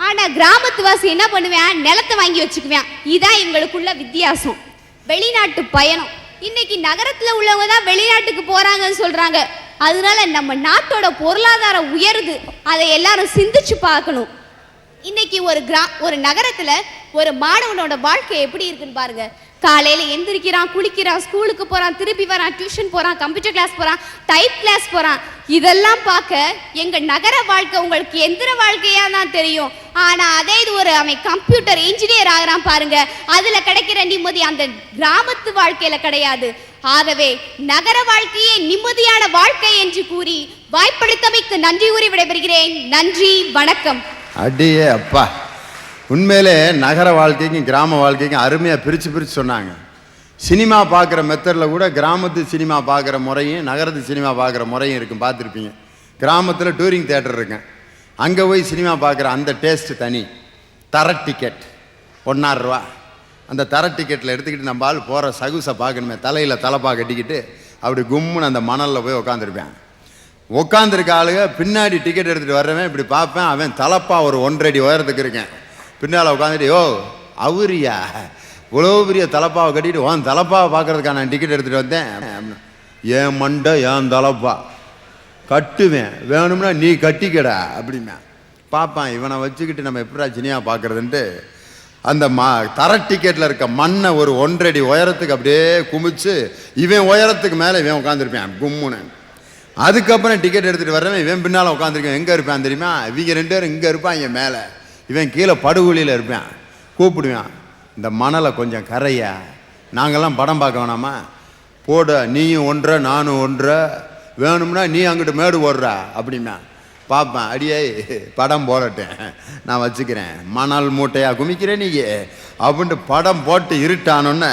ஆனா கிராமத்து வாசி என்ன பண்ணுவேன், நிலத்தை வாங்கி வச்சுக்குவேன். இதான் எங்களுக்குள்ள வித்தியாசம். வெளிநாட்டு பயணம், இன்னைக்கு நகரத்துல உள்ளவங்க தான் வெளிநாட்டுக்கு போறாங்கன்னு சொல்றாங்க. அதனால நம்ம நாட்டோட பொருளாதாரம் உயருது, அதை எல்லாரும் சிந்திச்சு பார்க்கணும். இன்னைக்கு ஒரு நகரத்துல ஒரு மாணவனோட வாழ்க்கை எப்படி இருக்குன்னு பாருங்க. காலையில எந்திரிக்கிறான், குளிக்கிறான், ஸ்கூலுக்கு போறான், திருப்பி வரான், டியூஷன் போறான், கம்ப்யூட்டர் கிளாஸ் போறான், டைப் கிளாஸ் போறான். இதெல்லாம் பார்க்க எங்க நகர வாழ்க்கை உங்களுக்கு எந்திர வாழ்க்கையா தான் தெரியும். ஆனா அதே இது அவன் கம்ப்யூட்டர் இன்ஜினியர் ஆகிறான் பாருங்க, அதுல கிடைக்கிற நிம்மதி அந்த கிராமத்து வாழ்க்கையில கிடையாது. ஆகவே நகர வாழ்க்கையே நிம்மதியான வாழ்க்கை என்று கூறி வாய்ப்பளித்தமைக்கு நன்றி கூறி விடைபெறுகிறேன். நன்றி, வணக்கம். அடியே அப்பா, உண்மையிலே நகர வாழ்க்கைக்கும் கிராம வாழ்க்கைக்கும் அருமையாக பிரித்து சொன்னாங்க. சினிமா பார்க்குற மெத்தடில் கூட கிராமத்து சினிமா பார்க்குற முறையும் நகரத்து சினிமா பார்க்குற முறையும் இருக்கும், பார்த்துருப்பீங்க. கிராமத்தில் டூரிங் தேட்டர் இருக்கேன், அங்கே போய் சினிமா பார்க்குற அந்த டேஸ்ட்டு தனி. தர டிக்கெட் ₹1.5, அந்த தர டிக்கெட்டில் எடுத்துக்கிட்டு நம்ம ஆள் போகிற சகுசை பார்க்கணுமே, தலையில் தலைப்பா கட்டிக்கிட்டு அப்படி கும்முன்னு அந்த மணலில் போய் உட்காந்துருப்பேன். உட்காந்துருக்க ஆளுங்க பின்னாடி டிக்கெட் எடுத்துகிட்டு வர்றவன் இப்படி பார்ப்பேன், அவன் தலைப்பா ஒரு 1.5 அடி உயரத்துக்கு இருக்கேன். பின்னால் உட்காந்துட்டு, யோ அவரியா இவ்வளோ பெரிய தலைப்பாவை கட்டிட்டு உன் தலைப்பாவை பார்க்கறதுக்காக நான் டிக்கெட் எடுத்துகிட்டு வந்தேன். என் மண்டை என் தலைப்பா கட்டுவேன், வேணும்னா நீ கட்டிக்கடா அப்படின்னா பார்ப்பான். இவனை வச்சுக்கிட்டு நம்ம எப்படா சினியா பார்க்குறதுன்ட்டு அந்த தர டிக்கெட்டில் இருக்க மண்ணை ஒரு 1.5 அடி உயரத்துக்கு அப்படியே குமிச்சு இவன் உயரத்துக்கு மேலே இவன் உட்காந்துருப்பேன் கும்முன்னு. அதுக்கப்புறம் டிக்கெட் எடுத்துகிட்டு வர்றவன் இவன் பின்னால் உட்காந்துருக்கேன். எங்கே இருப்பான் தெரியுமா, இவங்க 2 பேரும் இங்கே இருப்பான், இங்கே மேலே இவன் கீழே படுகொலியில் இருப்பான். கூப்பிடுவான், இந்த மணலை கொஞ்சம் கரையா, நாங்கள்லாம் படம் பார்க்க வேணாமா, போட நீயும் 1.5 நானும் 1.5, வேணும்னா நீ அங்கிட்டு மேடு ஓடுறா அப்படின்னா பார்ப்பேன். அடியே படம் போடட்டேன், நான் வச்சுக்கிறேன், மணல் மூட்டையா குமிக்கிறேன் நீ அப்படின்ட்டு படம் போட்டு இருட்டானோன்னு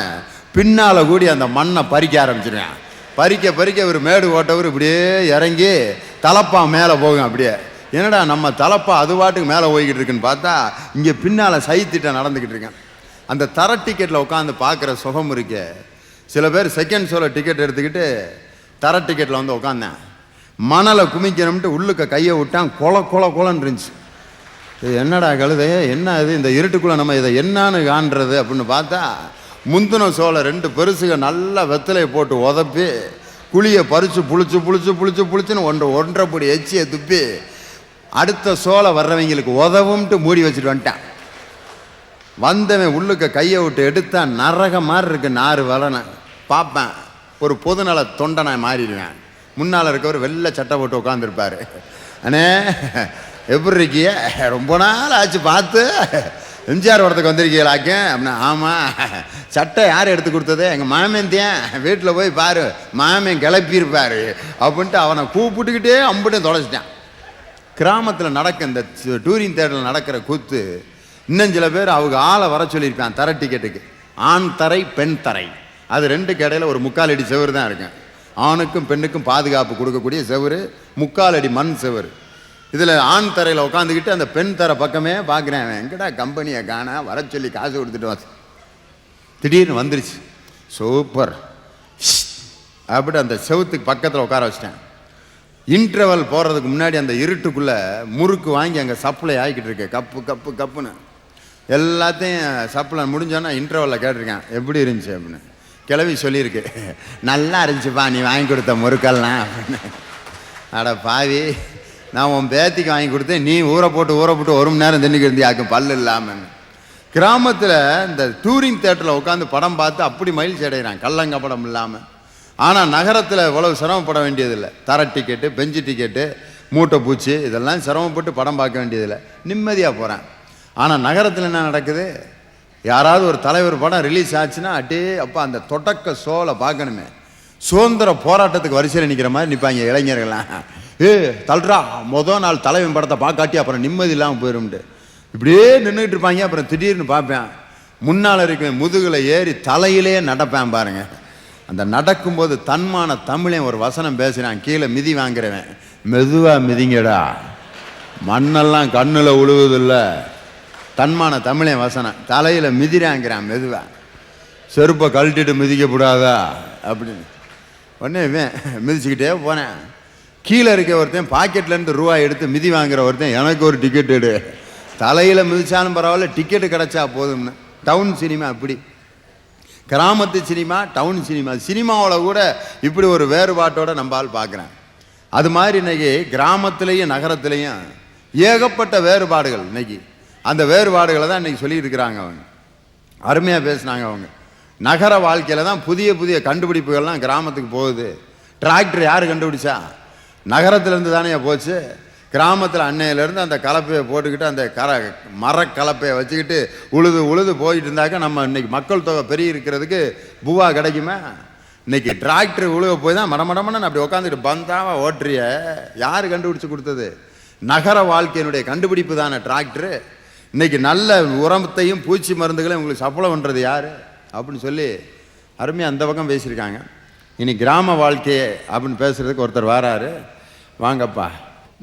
பின்னால் கூடி அந்த மண்ணை பறிக்க ஆரம்பிச்சிருவேன். பறிக்க ஒரு மேடு ஓட்டவர் இப்படியே இறங்கி தலப்பா மேலே போகும். அப்படியே என்னடா நம்ம தலப்பா அது பாட்டுக்கு மேலே போய்கிட்டு இருக்குன்னு பார்த்தா இங்கே பின்னால் சைத்திட்ட நடந்துக்கிட்டு இருக்கேன். அந்த தர டிக்கெட்டில் உட்காந்து பார்க்குற சுகம் இருக்கே. சில பேர் செகண்ட் ஷோவில் டிக்கெட் எடுத்துக்கிட்டு தர டிக்கெட்டில் வந்து உட்காந்தேன், மணலை குமிக்கணும்ட்டு உள்ளுக்க கையை விட்டான், கொலன்னு இருந்துச்சு. இது என்னடா கழுதையே, என்ன இது, இந்த இருட்டுக்குள்ளே நம்ம இதை என்னான்னு காண்றது அப்படின்னு பார்த்தா முந்தின சோளை 2 பெருசுக நல்லா வெத்தலையை போட்டு உதப்பி குழியை பறித்து புளிச்சுன்னு 1.5 படி எச்சியை துப்பி அடுத்த சோளை வர்றவங்களுக்கு உதவும்ட்டு மூடி வச்சுட்டு வந்துட்டான். வந்தவன் உள்ளுக்க கையை விட்டு எடுத்தா நரக மாதிரி இருக்கு, 4 வலனை பார்ப்பேன். ஒரு பொதுநல தொண்டனை மாறிடுவேன். முன்னால் இருக்கவர் வெள்ளை சட்டை போட்டு உட்காந்துருப்பார். அண்ணே எப்படி இருக்கிய, ரொம்ப நாள் ஆச்சு பார்த்து, எம்ஜிஆர் வரத்துக்கு வந்திருக்கீங்களாக்க அப்படின்னா. ஆமாம், சட்டை யார் எடுத்து கொடுத்தது, எங்கள் மாமேந்தியன், வீட்டில் போய் பாரு மாமன் கிளப்பியிருப்பார் அப்படின்ட்டு அவனை கூப்பிட்டுக்கிட்டே அம்பிட்டு தொலைச்சிட்டான். கிராமத்தில் நடக்க இந்த டூரிங் தேட்டரில் நடக்கிற கூத்து இன்னும் சில பேர் அவங்க ஆளை வர சொல்லியிருப்பான் தர டிக்கெட்டுக்கு. ஆண் தரை பெண் தரை, அது 2க்கு இடையில ஒரு 3/4 அடி செவரு தான் இருக்கேன். ஆணுக்கும் பெண்ணுக்கும் பாதுகாப்பு கொடுக்கக்கூடிய செவரு 3/4 அடி மண் செவரு. இதில் ஆண் தரையில் உட்காந்துக்கிட்டு அந்த பெண் தர பக்கமே பார்க்குறேன். எங்கடா கம்பெனியை காணா, வர சொல்லி காசு கொடுத்துட்டு வந்து திடீர்னு வந்துருச்சு. சூப்பர் அப்படி அந்த செவுத்துக்கு பக்கத்தில் உட்கார வச்சிட்டேன். இன்டர்வல் போகிறதுக்கு முன்னாடி அந்த இருட்டுக்குள்ளே முறுக்கு வாங்கி அங்கே சப்ளை ஆகிக்கிட்டு இருக்கேன். கப்புன்னு எல்லாத்தையும் சப்ளை முடிஞ்சோன்னா இன்டர்வலில் கேட்டிருக்கேன் எப்படி இருந்துச்சு அப்படின்னு. கிளவி சொல்லியிருக்கு, நல்லா இருந்துச்சுப்பா நீ வாங்கி கொடுத்த முறுக்கெல்லாம் அப்படின்னு. அட பாவி, நான் உன் பேத்திக்கு வாங்கி கொடுத்தேன், நீ ஊற போட்டு 1 மணி நேரம் தின்னுக்கு இருந்தியாக்கும் பல்லு இல்லாமல். கிராமத்தில் இந்த டூரிங் தேட்டரில் உட்காந்து படம் பார்த்து அப்படி மகிழ்ச்சி அடைகிறான், கள்ளங்கப்படம் இல்லாமல். ஆனால் நகரத்தில் இவ்வளவு சிரமப்பட வேண்டியதில்லை. தர டிக்கெட்டு, பெஞ்சு டிக்கெட்டு, மூட்டை பூச்சி, இதெல்லாம் சிரமப்பட்டு படம் பார்க்க வேண்டியதில்லை, நிம்மதியாக போகிறேன். ஆனால் நகரத்தில் என்ன நடக்குது, யாராவது ஒரு தலைவர் படம் ரிலீஸ் ஆச்சுன்னா அட்டே அப்பா அந்த தொடக்க ஷோவில் பார்க்கணுமே, சுதந்திர போராட்டத்துக்கு வரிசையில் நிற்கிற மாதிரி நிற்பாங்க இளைஞர்கள்லாம். தல்றா மொதல் நாள் தலைவன் படத்தை பார்க்காட்டி அப்புறம் நிம்மதி இல்லாமல் போயிடும்ட்டு இப்படியே நின்றுட்டு இருப்பாங்க. அப்புறம் திடீர்னு பார்ப்பேன், முன்னால் இருக்க முதுகில் ஏறி தலையிலே நடப்பேன் பாருங்க. அந்த நடக்கும்போது தன்மான தமிழன் ஒரு வசனம் பேசுகிறான், கீழே மிதி வாங்குறவன், மெதுவாக மிதிங்கடா மண்ணெல்லாம் கண்ணில் உழுவுதில்லை. தன்மான தமிழன் வசனம், தலையில் மிதிராங்கிறான் மெதுவாக, செருப்பை கழட்டிட்டு மிதிக்கப்படாதா அப்படின்னு. உடனே இவன் மிதிச்சுக்கிட்டே போனேன். கீழே இருக்க ஒருத்தன் பாக்கெட்லேருந்து ரூபாய் எடுத்து மிதி வாங்குற ஒருத்தன் எனக்கு ஒரு டிக்கெட் எடு, தலையில் மிதிச்சாலும் பரவாயில்ல டிக்கெட்டு கிடச்சா போதும்னு. டவுன் சினிமா அப்படி, கிராமத்து சினிமா டவுன் சினிமா. சினிமாவில் கூட இப்படி ஒரு வேறுபாட்டோடு நம்பால் பார்க்குறேன். அது மாதிரி இன்னைக்கு கிராமத்துலேயும் நகரத்துலேயும் ஏகப்பட்ட வேறுபாடுகள். இன்னைக்கு அந்த வேறுபாடுகளை தான் இன்னைக்கு சொல்லிட்டு இருக்கிறாங்க. அவங்க அருமையாக பேசுனாங்க. அவங்க நகர வாழ்க்கையில் தான் புதிய புதிய கண்டுபிடிப்புகள்லாம் கிராமத்துக்கு போகுது. டிராக்டர் யார் கண்டுபிடிச்சா? நகரத்துலேருந்து தானே போச்சு. கிராமத்தில் அன்னையிலேருந்து அந்த கலப்பையை போட்டுக்கிட்டு அந்த மரக்கலப்பையை வச்சுக்கிட்டு உழுது உழுது போயிட்டு இருந்தாக்க நம்ம இன்னைக்கு மக்கள் தொகை பெரிய இருக்கிறதுக்கு பூவா கிடைக்குமா? இன்னைக்கு டிராக்டர் உழுக போய் தான் மடமடமன்னு அப்படி உட்காந்துட்டு பந்தாவா ஓட்டுறிய. யார் கண்டுபிடிச்சு கொடுத்தது? நகர வாழ்க்கையினுடைய கண்டுபிடிப்பு தானே டிராக்டரு. இன்னைக்கு நல்ல உரத்தையும் பூச்சி மருந்துகளையும் உங்களுக்கு சப்ளை பண்ணுறது யார் அப்படின்னு சொல்லி அருமையாக அந்த பக்கம் பேசியிருக்காங்க. இனி கிராம வாழ்க்கையே அப்படின்னு பேசுறதுக்கு ஒருத்தர் வராரு. வாங்கப்பா.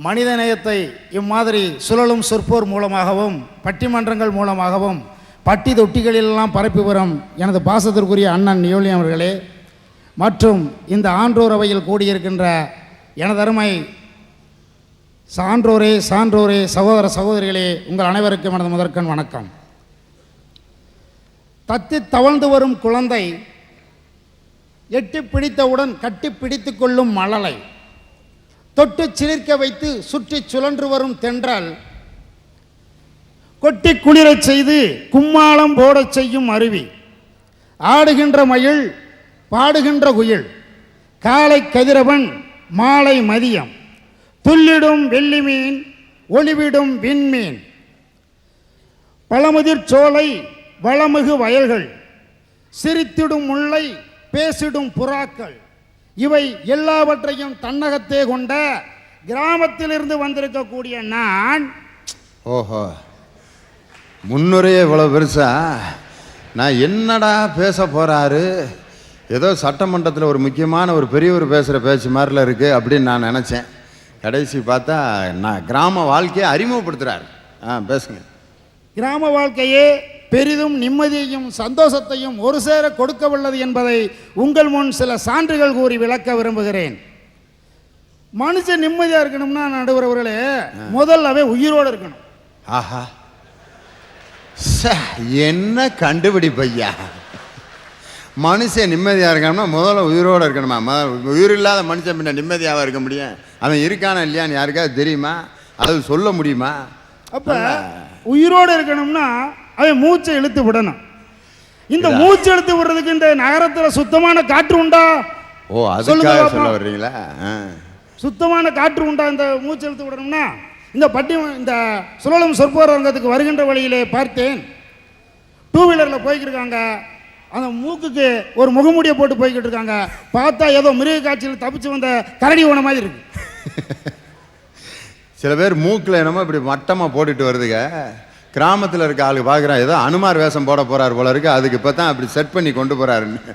மனித நேயத்தை இம்மாதிரி சுழலும் சொற்போர் மூலமாகவும் பட்டிமன்றங்கள் மூலமாகவும் பட்டி தொட்டிகளிலெல்லாம் பரப்பி வரும் எனது பாசத்திற்குரிய அண்ணன் நியோலியம் அவர்களே மற்றும் இந்த ஆன்றோர் அவையில் கூடியிருக்கின்ற எனதருமை சான்றோரே சகோதர சகோதரிகளே, உங்கள் அனைவருக்கும் எனது முதற்கண் வணக்கம். தத்தி தவழ்ந்து வரும் குழந்தை எட்டி பிடித்தவுடன் கட்டி பிடித்து கொள்ளும் மழலை, தொட்டு சிலிர்க்க வைத்து சுற்றி சுழன்று வரும் தென்றல், கொட்டி குளிரச் செய்து கும்மாளம் போடச் செய்யும் அருவி, ஆடுகின்ற மயில் பாடுகின்ற குயில், காலை கதிரவன் மாலை மதியம், துள்ளிடும் வெள்ளி மீன் ஒளிவிடும் விண்மீன், பழமுதிர் சோலை வளமிகு வயல்கள், சிரித்திடும் முல்லை பேசிடும் புறாக்கள், இவை எல்லாவற்றையும் தன்னகத்தே கொண்ட கிராமத்திலிருந்து வந்திருக்கக்கூடிய நான். ஓஹோ, முன்னுரையே இவ்வளோ பெருசா? நான் என்னடா பேச போகிறாரு, ஏதோ சட்டமன்றத்தில் ஒரு முக்கியமான ஒரு பெரியவர் பேசுகிற பேச்சு மாதிரில இருக்குது அப்படின்னு நான் நினச்சேன். கடைசி பார்த்தா நான் கிராம வாழ்க்கையை அறிமுகப்படுத்துகிறார். பேசுங்க. கிராம வாழ்க்கையே பெரிதும் நிம்மதியையும் சந்தோஷத்தையும் ஒரு சேர கொடுக்க வல்லது என்பதை உங்கள் முன் சில சான்றுகள் கூறி விளக்க விரும்புகிறேன். மனுஷன் நிம்மதியாக இருக்கணும்னா நடுவர்களே முதல்லவே உயிரோடு இருக்கணும். ஆஹா, என்ன கண்டுபிடிப்பையா! மனுஷன் நிம்மதியாக இருக்கணும்னா முதல்ல உயிரோடு இருக்கணுமா? உயிர் இல்லாத மனுஷன் பின்ன நிம்மதியாக இருக்க முடியும்? அவன் இருக்கானா இல்லையான்னு யாருக்காவது தெரியுமா? அது சொல்ல முடியுமா? அப்போ உயிரோடு இருக்கணும்னா அவன் மூச்சை இழுத்து விடணும். இந்த மூச்சு இழுத்து விடுறதுக்கு இந்த நகரத்தில் சுத்தமான காற்று உண்டா? ஓ, அதுக்காக சொல்ல வர்றீங்களா? சுத்தமான காற்று உண்டா இந்த மூச்சு இழுத்து விடணும்னா? இந்த சுழலும் சொற்போர் அரங்கத்துக்கு வருகின்ற வழியிலே பார்த்தேன், டூ வீலரில் போய்கிட்டு இருக்காங்க. அந்த மூக்குக்கு ஒரு முகமூடியை போட்டு போய்கிட்டு இருக்காங்க. பார்த்தா ஏதோ மிருக காட்சியில் தப்பிச்சு வந்த கரடி ஓன மாதிரி இருக்கு. சில பேர் மூக்கில் என்னமோ இப்படி மட்டமாக போட்டுட்டு வருதுங்க. கிராமத்தில் இருக்க ஆளு பார்க்குறான், ஏதோ அனுமார் வேஷம் போட போகிறார் போல இருக்கு. அதுக்கு இப்போ தான் அப்படி செட் பண்ணி கொண்டு போகிறாருன்னு.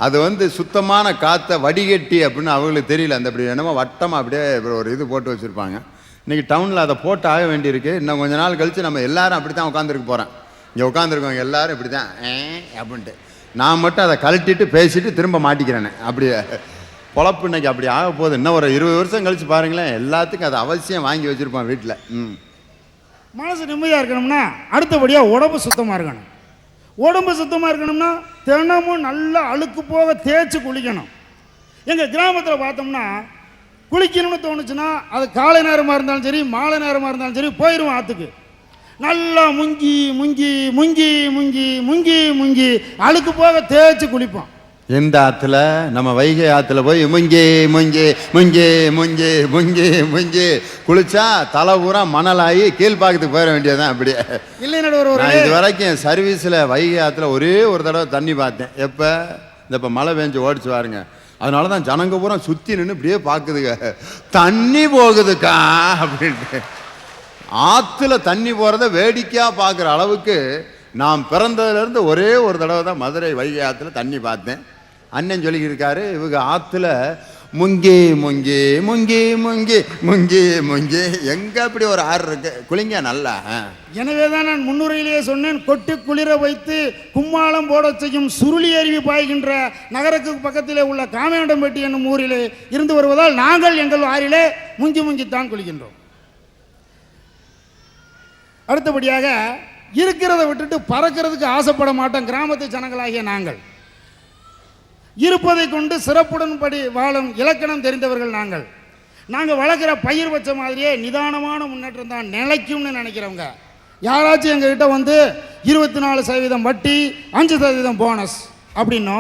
அது சுத்தமான காற்றை வடிகட்டி அப்படின்னு அவங்களுக்கு தெரியல. அந்த இப்படி என்னமோ வட்டமாக அப்படியே ஒரு இது போட்டு வச்சுருப்பாங்க. இன்றைக்கி டவுனில் அதை போட்டு ஆக வேண்டியிருக்கு. இன்னும் கொஞ்ச நாள் கழித்து நம்ம எல்லாரும் அப்படி தான் உட்காந்துருக்க போகிறோம். இங்கே உட்காந்துருக்கவங்க எல்லாரும் இப்படி தான் அப்படின்ட்டு. நான் மட்டும் அதை கழட்டிட்டு பேசிட்டு திரும்ப மாட்டிக்கிறேன்னு. அப்படி பொழப்பு இன்னைக்கு அப்படி ஆக போகுது. இன்னும் ஒரு 20 வருஷம் கழிச்சு பாருங்களேன், எல்லாத்துக்கும் அதை அவசியம் வாங்கி வச்சுருப்பான் வீட்டில். மனசு நிம்மதியாக இருக்கணும்னா அடுத்தபடியாக உடம்பு சுத்தமாக இருக்கணும். உடம்பு சுத்தமாக இருக்கணும்னா தினமும் நல்லா அழுக்கு போக தேய்ச்சி குளிக்கணும். எங்கள் கிராமத்தில் பார்த்தோம்னா குளிக்கணும்னு தோணுச்சுன்னா அது காலை நேரமாக இருந்தாலும் சரி மாலை நேரமாக இருந்தாலும் சரி போயிடுவோம் ஆற்றுக்கு. நல்லா முங்கி முங்கி முங்கி முங்கி முங்கி முங்கி அழுக்கு போக தேய்ச்சி குளிப்போம். எந்த ஆற்றுல? நம்ம வைகை ஆற்றுல போய் முங்கி முங்கி முங்கி முங்கி முங்கி முங்கி குளிச்சா தலை பூரா மணலாகி கீழ்பாக்கத்துக்கு போயிட வேண்டியதுதான். அப்படியே இல்லை நடுவர், நான் இது வரைக்கும் என் சர்வீஸில் வைகை ஆற்றுல ஒரே ஒரு தடவை தண்ணி பார்த்தேன். எப்போ? இப்போ மழை பெஞ்சு ஓடிச்சு பாருங்க. அதனால தான் ஜனங்க பூரா சுற்றி நின்று இப்படியே பார்க்குதுங்க, தண்ணி போகுதுக்கா அப்படின்ட்டு. ஆற்றுல தண்ணி போகிறத வேடிக்கையாக பார்க்குற அளவுக்கு நான் பிறந்ததுலேருந்து ஒரே ஒரு தடவை தான் மதுரை வைகை ஆற்றுல தண்ணி பார்த்தேன். அண்ணன் சொல்லிக்கிருக்காரு, இவங்க ஆற்றுல முங்கி முங்கி முங்கி முங்கி முங்கி முங்கி எங்க அப்படி ஒரு ஆறு இருக்கு குளிங்க நல்லா. எனவே தான் நான் முன்னுரையிலேயே சொன்னேன், கொட்டி குளிர வைத்து கும்மாளம் போட செய்யும் சுருளி அருவி பாய்கின்ற நகருக்கு பக்கத்திலே உள்ள காமேண்டம்பட்டி என்னும் ஊரிலே இருந்து வருவதால் நாங்கள் எங்கள் ஆறிலே முங்கி முங்கித்தான் குளிக்கின்றோம். அடுத்தபடியாக இருக்கிறத விட்டுட்டு பறக்கிறதுக்கு ஆசைப்பட மாட்டோம். கிராமத்து ஜனங்களாகிய நாங்கள் இருப்பதை கொண்டு சிறப்புடன் வாழும் இலக்கணம் தெரிந்தவர்கள் நாங்கள். நாங்கள் வளர்க்குற பயிர் வச்ச மாதிரியே நிதானமான முன்னேற்றம் தான் நிலைக்கும்னு நினைக்கிறவங்க. யாராச்சும் எங்ககிட்ட வந்து 24% வட்டி 5% போனஸ் அப்படின்னோ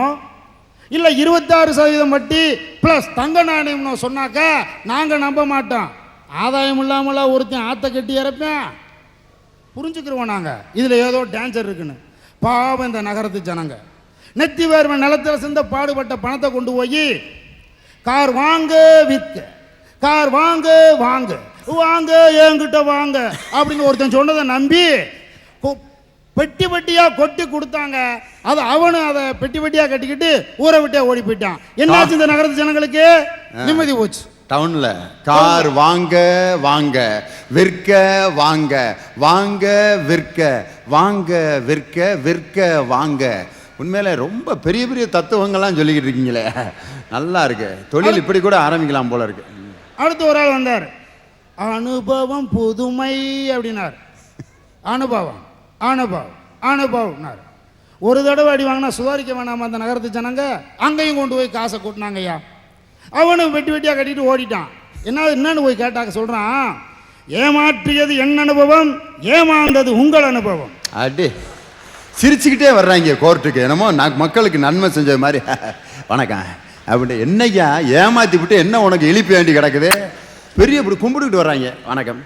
இல்லை 26% வட்டி ப்ளஸ் தங்க நாணயம்னு சொன்னாக்கா நாங்கள் நம்ப மாட்டோம். ஆதாயம் இல்லாமலாம் ஒருத்தன் ஆற்ற கட்டி இறப்பேன் புரிஞ்சுக்கிறோம் நாங்கள். இதில் ஏதோ டேஞ்சர் இருக்குன்னு. பாவம் இந்த நகரத்து ஜனங்க நெத்தி வேர்வை நிலத்தில் சிந்த பாடுபட்ட பணத்தை கொண்டு போய் கார் வாங்க விற்க, கார் வாங்க வாங்க வாங்க என்கிட்ட வாங்க அப்படின்னு ஒருத்தன் சொன்னதை நம்பி பெட்டி பெட்டியாக கொட்டி கொடுத்தாங்க. அது அவனு அதை பெட்டி பெட்டியாக கட்டிக்கிட்டு ஊரை விட்டே ஓடி போயிட்டான். என்னாச்சு இந்த நகரத்து ஜனங்களுக்கு? நிம்மதி போச்சு. டவுன்ல கார் வாங்க வாங்க விற்க வாங்க வாங்க விற்க வாங்க விற்க விற்க வாங்க. உண்மையில ரொம்ப பெரிய பெரிய தத்துவங்கள்லாம் சொல்லிக்கிட்டு இருக்கீங்களே, நல்லா இருக்கு. தொழில் இப்படி கூட ஆரம்பிக்கலாம் போல இருக்கு. அடுத்து ஒரு ஆள் வந்தார், அனுபவம் புதுமை அப்படின்னார். அனுபவம் அனுபவம் அனுபவம்னார். ஒரு தடவை அடி வாங்கினா சுதாரிக்க வேணாமா அந்த நகரத்து ஜனங்க? அங்கேயும் கொண்டு போய் காசை கூட்டினாங்க ஐயா. அவனும் வெட்டி வெட்டியாக கட்டிட்டு ஓடிட்டான். என்னன்னு போய் கேட்டாக்க சொல்கிறான், ஏமாற்றியது என் அனுபவம், ஏமாந்தது உங்கள் அனுபவம். அடி சிரிச்சுக்கிட்டே வர்றாங்க கோர்ட்டுக்கு, என்னமோ மக்களுக்கு நன்மை செஞ்சது மாதிரி. வணக்கம் அப்படின்ட்டு என்னையா ஏமாற்றி விட்டு என்ன உனக்கு இழிப்பு வேண்டி கிடக்குது? பெரிய இப்படி கும்பிட்டுக்கிட்டு வர்றாங்க. வணக்கம்,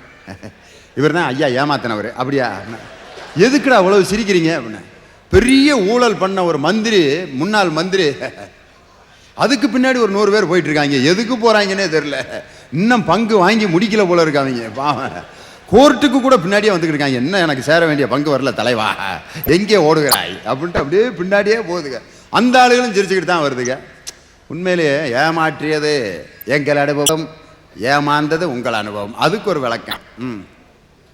இவர் தான் ஐயா ஏமாத்தினவர். அப்படியா, எதுக்குடா அவ்வளவு சிரிக்கிறீங்க அப்படின்னு. பெரிய ஊழல் பண்ண ஒரு மந்திரி, முன்னாள் மந்திரி, அதுக்கு பின்னாடி ஒரு 100 பேர் போயிட்டு இருக்காங்க. எதுக்கு போறாங்கன்னே தெரியல. இன்னும் பங்கு வாங்கி முடிக்கல போல இருக்காங்க. பாவம், கோர்ட்டுக்கு கூட பின்னாடியே வந்துக்கிட்டு இருக்காங்க. என்ன எனக்கு சேர வேண்டிய பங்கு வரல தலைவா, எங்கே ஓடுகிறாய் அப்படின்ட்டு அப்படியே பின்னாடியே போகுதுங்க. அந்த ஆளுகளும் சிரிச்சுக்கிட்டு தான் வருதுங்க. உண்மையிலேயே ஏமாற்றியது எங்கள் அனுபவம், ஏமாந்தது உங்கள் அனுபவம். அதுக்கு ஒரு விளக்கம்.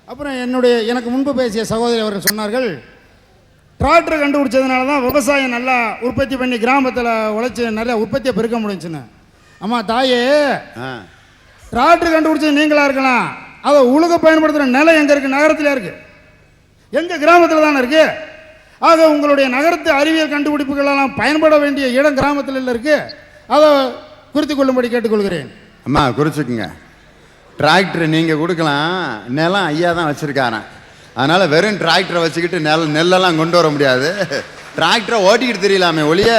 அப்புறம் எனக்கு முன்பு பேசிய சகோதரி அவர்கள் சொன்னார்கள், டிராக்டர் கண்டுபிடிச்சதுனால தான் விவசாயம் நல்லா உற்பத்தி பண்ணி கிராமத்தில் உழைச்சி நிறைய உற்பத்தியை பெருக்க முடிஞ்சுன்னு. அம்மா தாயே, டிராக்டர் கண்டுபிடிச்சது நீங்களா இருக்கலாம், அதை உழுக பயன்படுத்துகிற நிலம் எங்கே இருக்குது? நகரத்தில் இருக்குது. எங்கள் கிராமத்தில் தானே இருக்குது. ஆக உங்களுடைய நகரத்து அறிவியல் கண்டுபிடிப்புகளெல்லாம் பயன்பட வேண்டிய இடம் கிராமத்தில் இருக்குது. அதை குறித்து கொள்ளும்படி கேட்டுக்கொள்கிறேன். அம்மா குறிச்சுக்குங்க. டிராக்டர் நீங்கள் கொடுக்கலாம், நிலம் ஐயா தான் வச்சுருக்காரன். அதனால் வெறும் டிராக்டரை வச்சுக்கிட்டு நெல்லெல்லாம் கொண்டு வர முடியாது. டிராக்டரை ஓட்டிக்கிட்டு தெரியலாமே ஒழிய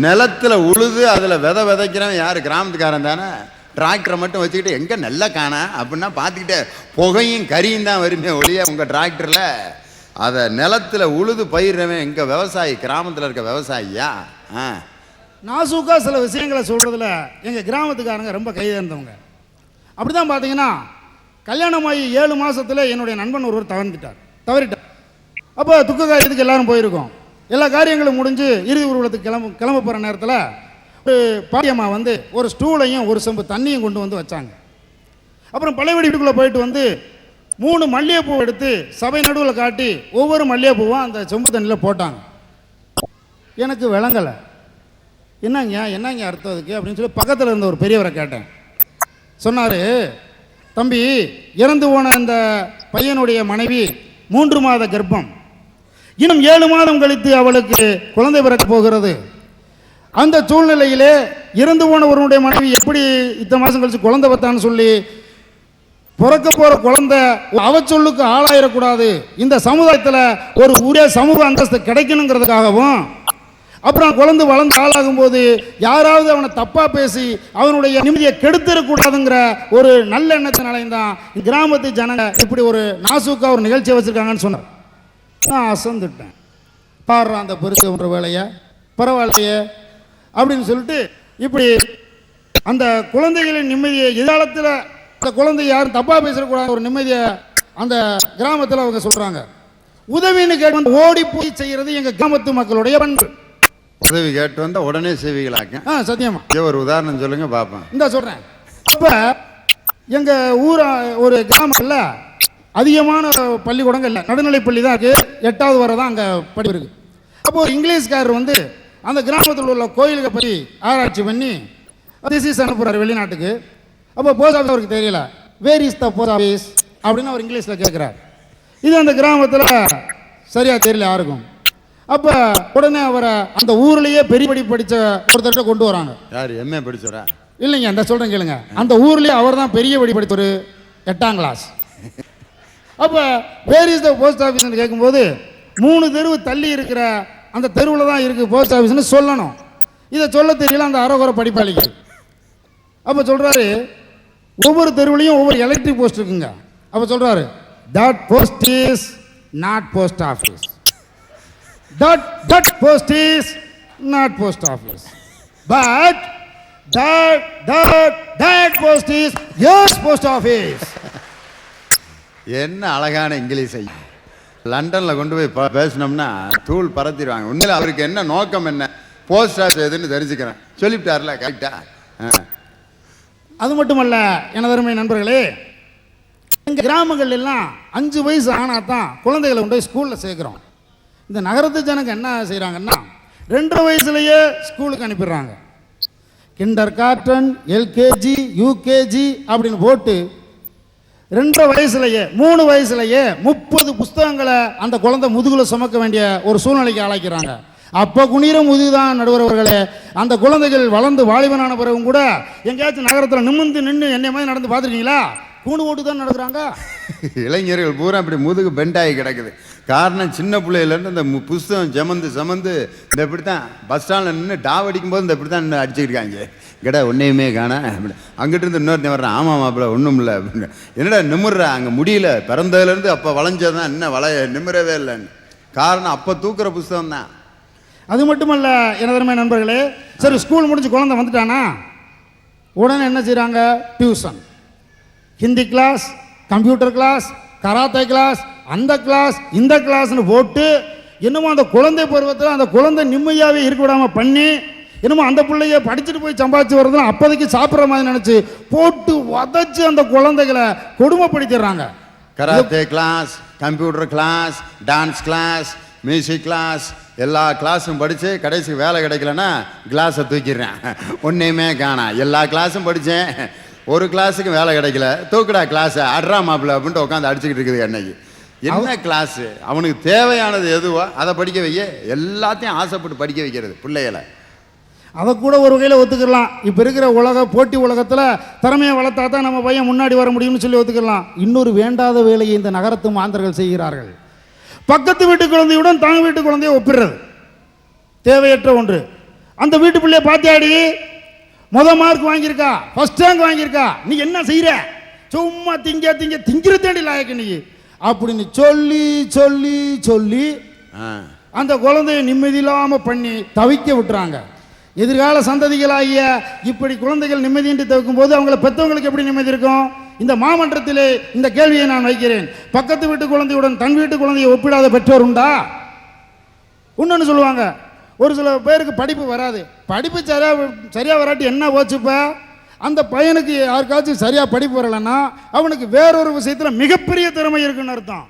நிலத்தில் உழுது அதில் விதைக்கிறவன் யார்? கிராமத்துக்காரன் தானே. டிராக்டரை மட்டும் வச்சுக்கிட்டு எங்கே நெல்லை காணா அப்படின்னா பார்த்துக்கிட்டே புகையும் கரியும் தான் வருமே ஒழிய உங்கள் டிராக்டரில் அதை நிலத்தில் உழுது பயிர்றவன் எங்கள் விவசாயி, கிராமத்தில் இருக்க விவசாயியா? நாசூக்கா சில விஷயங்களை சொல்கிறதுல எங்கள் கிராமத்துக்காரங்க ரொம்ப கைதேர்ந்தவங்க. அப்படி தான் பார்த்தீங்கன்னா, கல்யாணமாகி 7 மாதத்தில் என்னுடைய நண்பன் ஒருவர் தவறிட்டார். அப்போ துக்க காரியத்துக்கு எல்லாரும் போயிருக்கோம். எல்லா காரியங்களும் முடிஞ்சு இறுதி ஊர்வலத்துக்கு கிளம்ப போகிற நேரத்தில் ஒரு பாட்டியம்மா வந்து ஒரு ஸ்டூலையும் ஒரு செம்பு தண்ணியும் கொண்டு வந்து வச்சாங்க. அப்புறம் பழைய வீட்டுக்குள்ளே போயிட்டு வந்து 3 மல்லிகைப்பூ எடுத்து சபை நடுவில் காட்டி ஒவ்வொரு மல்லிகைப்பூவும் அந்த செம்பு தண்ணியில் போட்டாங்க. எனக்கு விளங்கலை, என்னங்க அர்த்தம் அதுக்கு அப்படின்னு சொல்லி பக்கத்தில் இருந்த ஒரு பெரியவரை கேட்டேன். சொன்னார், தம்பி, இறந்து போன இந்த பையனுடைய மனைவி 3 மாத கர்ப்பம், இன்னும் 7 மாதம் கழித்து அவளுக்கு குழந்தை பிறக்க போகிறது. அந்த சூழ்நிலையிலே இறந்து போன ஒருவனுடைய மனைவி எப்படி இத்தனை மாதம் கழிச்சு குழந்தை பத்தான்னு சொல்லி பிறக்க போகிற குழந்தை அவச்சொல்லுக்கு ஆளாயிடக்கூடாது, இந்த சமுதாயத்தில் ஒரு உரிய சமூக அந்தஸ்து கிடைக்கணுங்கிறதுக்காகவும், அப்புறம் குழந்தை வளர்ந்து ஆளாகும் போது யாராவது அவனை தப்பாக பேசி அவனுடைய நிம்மதியை கெடுத்துடக்கூடாதுங்கிற ஒரு நல்ல எண்ணத்தினாலையும் தான் கிராமத்து ஜனங்க இப்படி ஒரு நாசூக்கா ஒரு நிகழ்ச்சியை வச்சுருக்காங்கன்னு சொன்னார். நான் அசந்துட்டேன். பாடுறான் அந்த பெருசு ஒரு வேலையை, பரவாயில்லையே அப்படின்னு சொல்லிட்டு இப்படி அந்த குழந்தைகளின் நிம்மதியை எதிர்காலத்தில் அந்த குழந்தை யாரும் தப்பாக பேசக்கூடாத ஒரு நிம்மதியை அந்த கிராமத்தில் அவங்க சொல்கிறாங்க. உதவின்னு கேட்டு ஓடி போய் செய்கிறது எங்கள் கிராமத்து மக்களுடைய பண்பு. உதவி கேட்டு வந்தா உடனே செய்வீங்களாக்க. சத்தியமா. ஒரு உதாரணம் சொல்லுங்க பாப்பேன். இந்த சொல்றேன். அப்ப எங்க ஊர் ஒரு கிராமத்தில் அதிகமான பள்ளிக்கூடங்கள் இல்லை, நடுநிலை பள்ளி தான் இருக்கு. 8வது வரை தான் அங்கே படிப்பு இருக்கு. அப்போ ஒரு இங்கிலீஷ்காரர் வந்து அந்த கிராமத்தில் உள்ள கோயிலுக்கு பற்றி ஆராய்ச்சி பண்ணி திசீஸ் அனுப்புறாரு வெளிநாட்டுக்கு. அப்போ போஸ்ட் ஆஃபீஸ் அவருக்கு தெரியல. Where is the post office அப்படின்னு அவர் இங்கிலீஷில் கேட்குறாரு. இது அந்த கிராமத்தில் சரியாக தெரியல யாருக்கும். அப்போ உடனே அவரை அந்த ஊர்லேயே பெரிய படி படித்த ஒருத்தர்கிட்ட கொண்டு வராங்க. யார்? எம்ஏ படிச்சவரா? இல்லைங்க, அந்த சொல்கிறேன் கேளுங்க. அந்த ஊர்லேயே அவர் தான் பெரிய படி படித்தவர், 8ஆம் கிளாஸ். அப்போ வேர் இஸ் த போஸ்ட் ஆஃபீஸ்னு கேட்கும்போது 3 தெருவு தள்ளி இருக்கிற அந்த தெருவில் தான் இருக்குது போஸ்ட் ஆஃபீஸ்னு சொல்லணும். இதை சொல்ல தெரியல அந்த அறகுறை படிப்பாளிகள். அப்போ சொல்கிறாரு, ஒவ்வொரு தெருவுலையும் ஒவ்வொரு எலக்ட்ரிக் போஸ்ட் இருக்குங்க. அப்போ சொல்கிறாரு, that post is not post office, that post is not post office, but that post is as post office. என்ன அழகான இங்கிலீஷ்! லண்டனில் கொண்டு போய் பேசினோம்னா தூள் பறத்திடுவாங்க. உண்மையில் அவருக்கு என்ன நோக்கம், என்ன போஸ்ட் ஆஃபீஸ் எதுன்னு தெரிஞ்சுக்கிறேன் சொல்லிவிட்டார்ல, கரெக்டா? அது மட்டுமல்ல எனதருமை நண்பர்களே, எங்கள் கிராமங்கள் எல்லாம் 5 வயசு ஆனால் தான் குழந்தைகளை கொண்டு போய் ஸ்கூலில் சேர்க்குறோம். இந்த நகரத்து ஜனங்க என்ன செய்கிறாங்கன்னா 2.5 வயசுலேயே ஸ்கூலுக்கு அனுப்பிடுறாங்க. கிண்டர் கார்டன், எல்கேஜி, யூகேஜி அப்படின்னு போட்டு 2.5 வயசுலேயே 3 வயசுலேயே 30 புஸ்தகங்களை அந்த குழந்தை முதுகில் சுமக்க வேண்டிய ஒரு சூழ்நிலைக்கு ஆளாக்கிறாங்க. அப்போ குனிற முதுகுதான் நடுவர்களே. அந்த குழந்தைகள் வளர்ந்து வாலிபனான பிறகும் கூட எங்கேயாச்சும் நகரத்தில் நிமிர்ந்து நின்று என்னை மாதிரி நடந்து பார்த்துருக்கீங்களா? கூண்டு ஓட்டு தான் நடக்கிறாங்க. இளைஞர்கள் பூரா அப்படி முதுகு பெண்டாகி கிடக்குது. காரணம், சின்ன பிள்ளையிலேருந்து இந்த புஸ்தகம் சமந்து இந்த இப்படி தான் பஸ் ஸ்டாண்டில் நின்று டாவ் அடிக்கும் போது இந்த இப்படி தான் நின்று அடிச்சுக்கிருக்காங்க. கடை ஒன்றையுமே காணா. அங்கிட்டு இருந்து இன்னொருத்தன் வர்றான், ஆமாம் மாப்பிள்ள ஒன்றும் இல்லை அப்படின்னு. என்னடா நிமிர்றா? அங்கே முடியல, பிறந்ததுலேருந்து அப்போ வளைஞ்சதான், இன்னும் நிமிரவே இல்லைன்னு. காரணம் அப்போ தூக்குற புஸ்தகம் தான். அது மட்டுமல்ல எனதருமை நண்பர்களே, சரி ஸ்கூல் முடிஞ்சு குழந்தை வந்துட்டானா உடனே என்ன செய்கிறாங்க? Tuition, Hindi class, computer class, karate class, அந்த கிளாஸ் இந்த கிளாஸ்னு போட்டு என்னமோ அந்த குழந்தை பருவத்தில் அந்த குழந்தை நிம்மதியாகவே இருக்க விடாமல் பண்ணி என்னமோ அந்த பிள்ளைய படிச்சுட்டு போய் சம்பாதிச்சு வரதுலாம் அப்போதைக்கு சாப்பிட்ற மாதிரி நினச்சி போட்டு உதச்சி அந்த குழந்தைகளை கொடுமைப்படுத்திடுறாங்க. Karate class, computer class, dance class, music class, எல்லா கிளாஸும் படித்து கடைசிக்கு வேலை கிடைக்கலன்னா கிளாஸை தூக்கிடுறேன். ஒன்றையுமே காணா. எல்லா கிளாஸும் படித்தேன், ஒரு கிளாஸுக்கு வேலை கிடைக்கல, தூக்குடா கிளாஸை அட்ரா மாப்பிள்ள அப்படின்ட்டு உட்காந்து அடிச்சுக்கிட்டு இருக்குது. அன்னைக்கு என்ன கிளாஸு? அவனுக்கு தேவையானது எதுவோ அதை படிக்க வைக்க, எல்லாத்தையும் ஆசைப்பட்டு படிக்க வைக்கிறது பிள்ளைகளை. அதை கூட ஒரு வகையில் ஒத்துக்கலாம். இப்போ இருக்கிற போட்டி உலகத்தில் திறமையை வளர்த்தா தான் நம்ம பையன் முன்னாடி வர முடியும்னு சொல்லி ஒத்துக்கலாம். இன்னொரு வேண்டாத வேலையை இந்த நகரத்து மாந்தர்கள் செய்கிறார்கள். பக்கத்து வீட்டு குழந்தையுடன் தாங்க வீட்டு குழந்தைய ஒப்பிடுறது தேவையற்ற ஒன்று. அந்த வீட்டு பிள்ளைய பார்த்தியாடி, மார்க் வாங்கியிருக்கா, ஃபர்ஸ்ட் ரேங்க் வாங்கியிருக்கா, நீ என்ன செய்யற? சும்மா திங்கிற தேடி லாயக்கு நீ அப்படின்னு சொல்லி சொல்லி சொல்லி அந்த குழந்தைய நிம்மதி இல்லாமல் பண்ணி தவிக்க விட்டுறாங்க. எதிர்கால சந்ததிகளாகிய இப்படி குழந்தைகள் நிம்மதியின்றி தவிக்கும் போது அவங்கள பெற்றவங்களுக்கு எப்படி நிம்மதி இருக்கும்? இந்த மாமன்றத்திலே இந்த கேள்வியை நான் வைக்கிறேன். பக்கத்து வீட்டு குழந்தையுடன் தன் வீட்டு குழந்தையை ஒப்பிடாத பெற்றோர் உண்டா? இன்னொன்று சொல்லுவாங்க, ஒரு சில பேருக்கு படிப்பு வராது. படிப்பு சரியாக வராட்டி என்ன போச்சுப்ப? அந்த பையனுக்கு யாருக்காச்சும் சரியாக படிப்பு வரலைன்னா அவனுக்கு வேறொரு விஷயத்தில் மிகப்பெரிய திறமை இருக்குன்னு அர்த்தம்.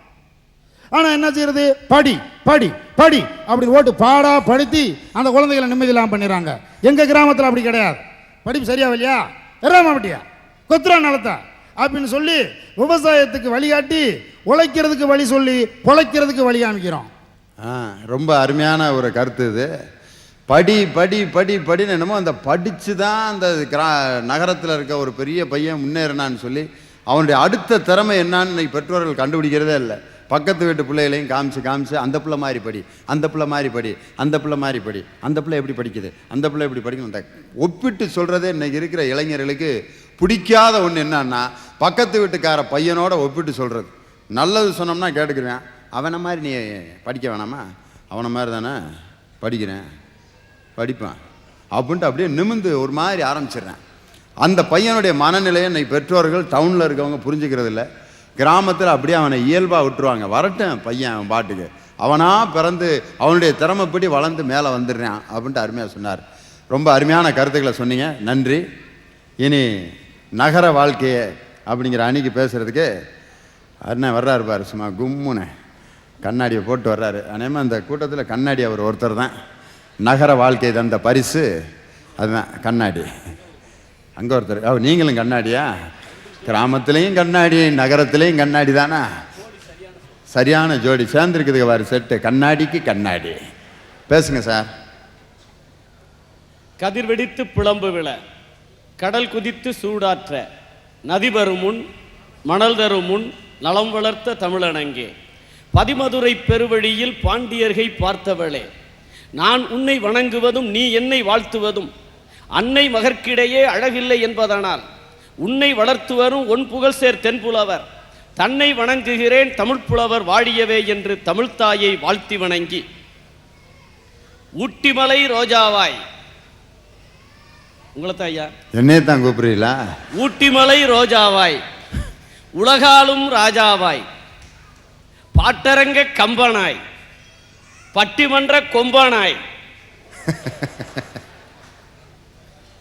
ஆனால் என்ன செய்யறது? படி படி படி அப்படி ஓட்டு பாடா படுத்தி அந்த குழந்தைகளை நிம்மதி இல்லாமல் பண்ணிடுறாங்க. எங்கள் கிராமத்தில் அப்படி கிடையாது. படிப்பு சரியா இல்லையா, எறாமட்டியா, கொத்துரா நிலத்தா அப்படின்னு சொல்லி விவசாயத்துக்கு வழிகாட்டி, உழைக்கிறதுக்கு வழி சொல்லி பொழைக்கிறதுக்கு வழி காமிக்கிறோம். ரொம்ப அருமையான ஒரு கருத்து இது. படி படி படி படின்னு என்னமோ அந்த படித்து தான் அந்த நகரத்தில் இருக்க ஒரு பெரிய பையன் முன்னேறினான்னு சொல்லி அவனுடைய அடுத்த திறமை என்னான்னு இன்னைக்கு பெற்றோர்கள் கண்டுபிடிக்கிறதே இல்லை. பக்கத்து வீட்டு பிள்ளைகளையும் காமிச்சு அந்த பிள்ளை மாதிரி படி, அந்த பிள்ளை மாதிரி படி, அந்த பிள்ளை மாதிரி படி, அந்த பிள்ளை எப்படி படிக்குது, அந்த பிள்ளை எப்படி படிக்கணும், அந்த ஒப்பிட்டு சொல்கிறதே இன்னைக்கு இருக்கிற இளைஞர்களுக்கு பிடிக்காத ஒன்று. என்னன்னா பக்கத்து வீட்டுக்கார பையனோட ஒப்பிட்டு சொல்கிறது. நல்லது சொன்னோம்னா கேட்டுக்கிறேன், அவனை மாதிரி நீ படிக்க வேணாமா, அவனை மாதிரி தானே படிப்பான் அப்படின்ட்டு அப்படியே நிமிந்து ஒரு மாதிரி ஆரம்பிச்சிடுறேன். அந்த பையனுடைய மனநிலையை இன்னைக்கு பெற்றோர்கள் டவுனில் இருக்கவங்க புரிஞ்சுக்கிறது இல்லை. கிராமத்தில் அப்படியே அவனை இயல்பாக விட்டுருவாங்க. வரட்டும் பையன் அவன் பாட்டுக்கு அவனா பிறந்து அவனுடைய திறமைப்படி வளர்ந்து மேலே வந்துடுறான் அப்படின்ட்டு அருமையாக சொன்னார். ரொம்ப அருமையான கருத்துக்களை சொன்னீங்க, நன்றி. இனி நகர வாழ்க்கையை அப்படிங்கிற அன்னைக்கு பேசுகிறதுக்கு அண்ணன் வர்றாரு பாரு, சும்மா கும்முன்னு கண்ணாடியை போட்டு வர்றாரு. அதேமாதிரி அந்த கூட்டத்தில் கண்ணாடி அவர் ஒருத்தர் தான். நகர வாழ்க்கை தந்த பரிசு அதுதான் கண்ணாடி. அங்கே ஒருத்தர், நீங்களும் கண்ணாடியா? கிராமத்துலேயும் கண்ணாடி, நகரத்துலேயும் கண்ணாடி தானா? சரியான ஜோடி சேர்ந்துருக்குதுங்க பாரு, செட்டு கண்ணாடிக்கு கண்ணாடி. பேசுங்க சார். கதிர் வெடித்து புலம்பு விழ, கடல் குதித்து சூடாற்ற, நதி வரும் முன் மணல் தரும் முன் நலம் வளர்த்த தமிழனங்கே, பதிமதுரை பெருவழியில் பாண்டியர்கை பார்த்தவளே, நான் உன்னை வணங்குவதும் நீ என்னை வாழ்த்துவதும் அன்னை மகற்கிடையே அழகில்லை என்பதனால் உன்னை வளர்த்து வரும் ஒன் புகழ் சேர் தென்புலவர் தன்னை வணங்குகிறேன் தமிழ் புலவர் வாழியவே என்று தமிழ்த்தாயை வாழ்த்தி வணங்கி, ஊட்டிமலை ரோஜாவாய், உங்களை ஐயா என்னையே தான் கூப்பிடுறீங்களா? ஊட்டிமலை ரோஜாவாய், உலகாலும் ராஜாவாய், பாட்டரங்க கம்பனாய், பட்டிமன்ற கொம்பனாய்,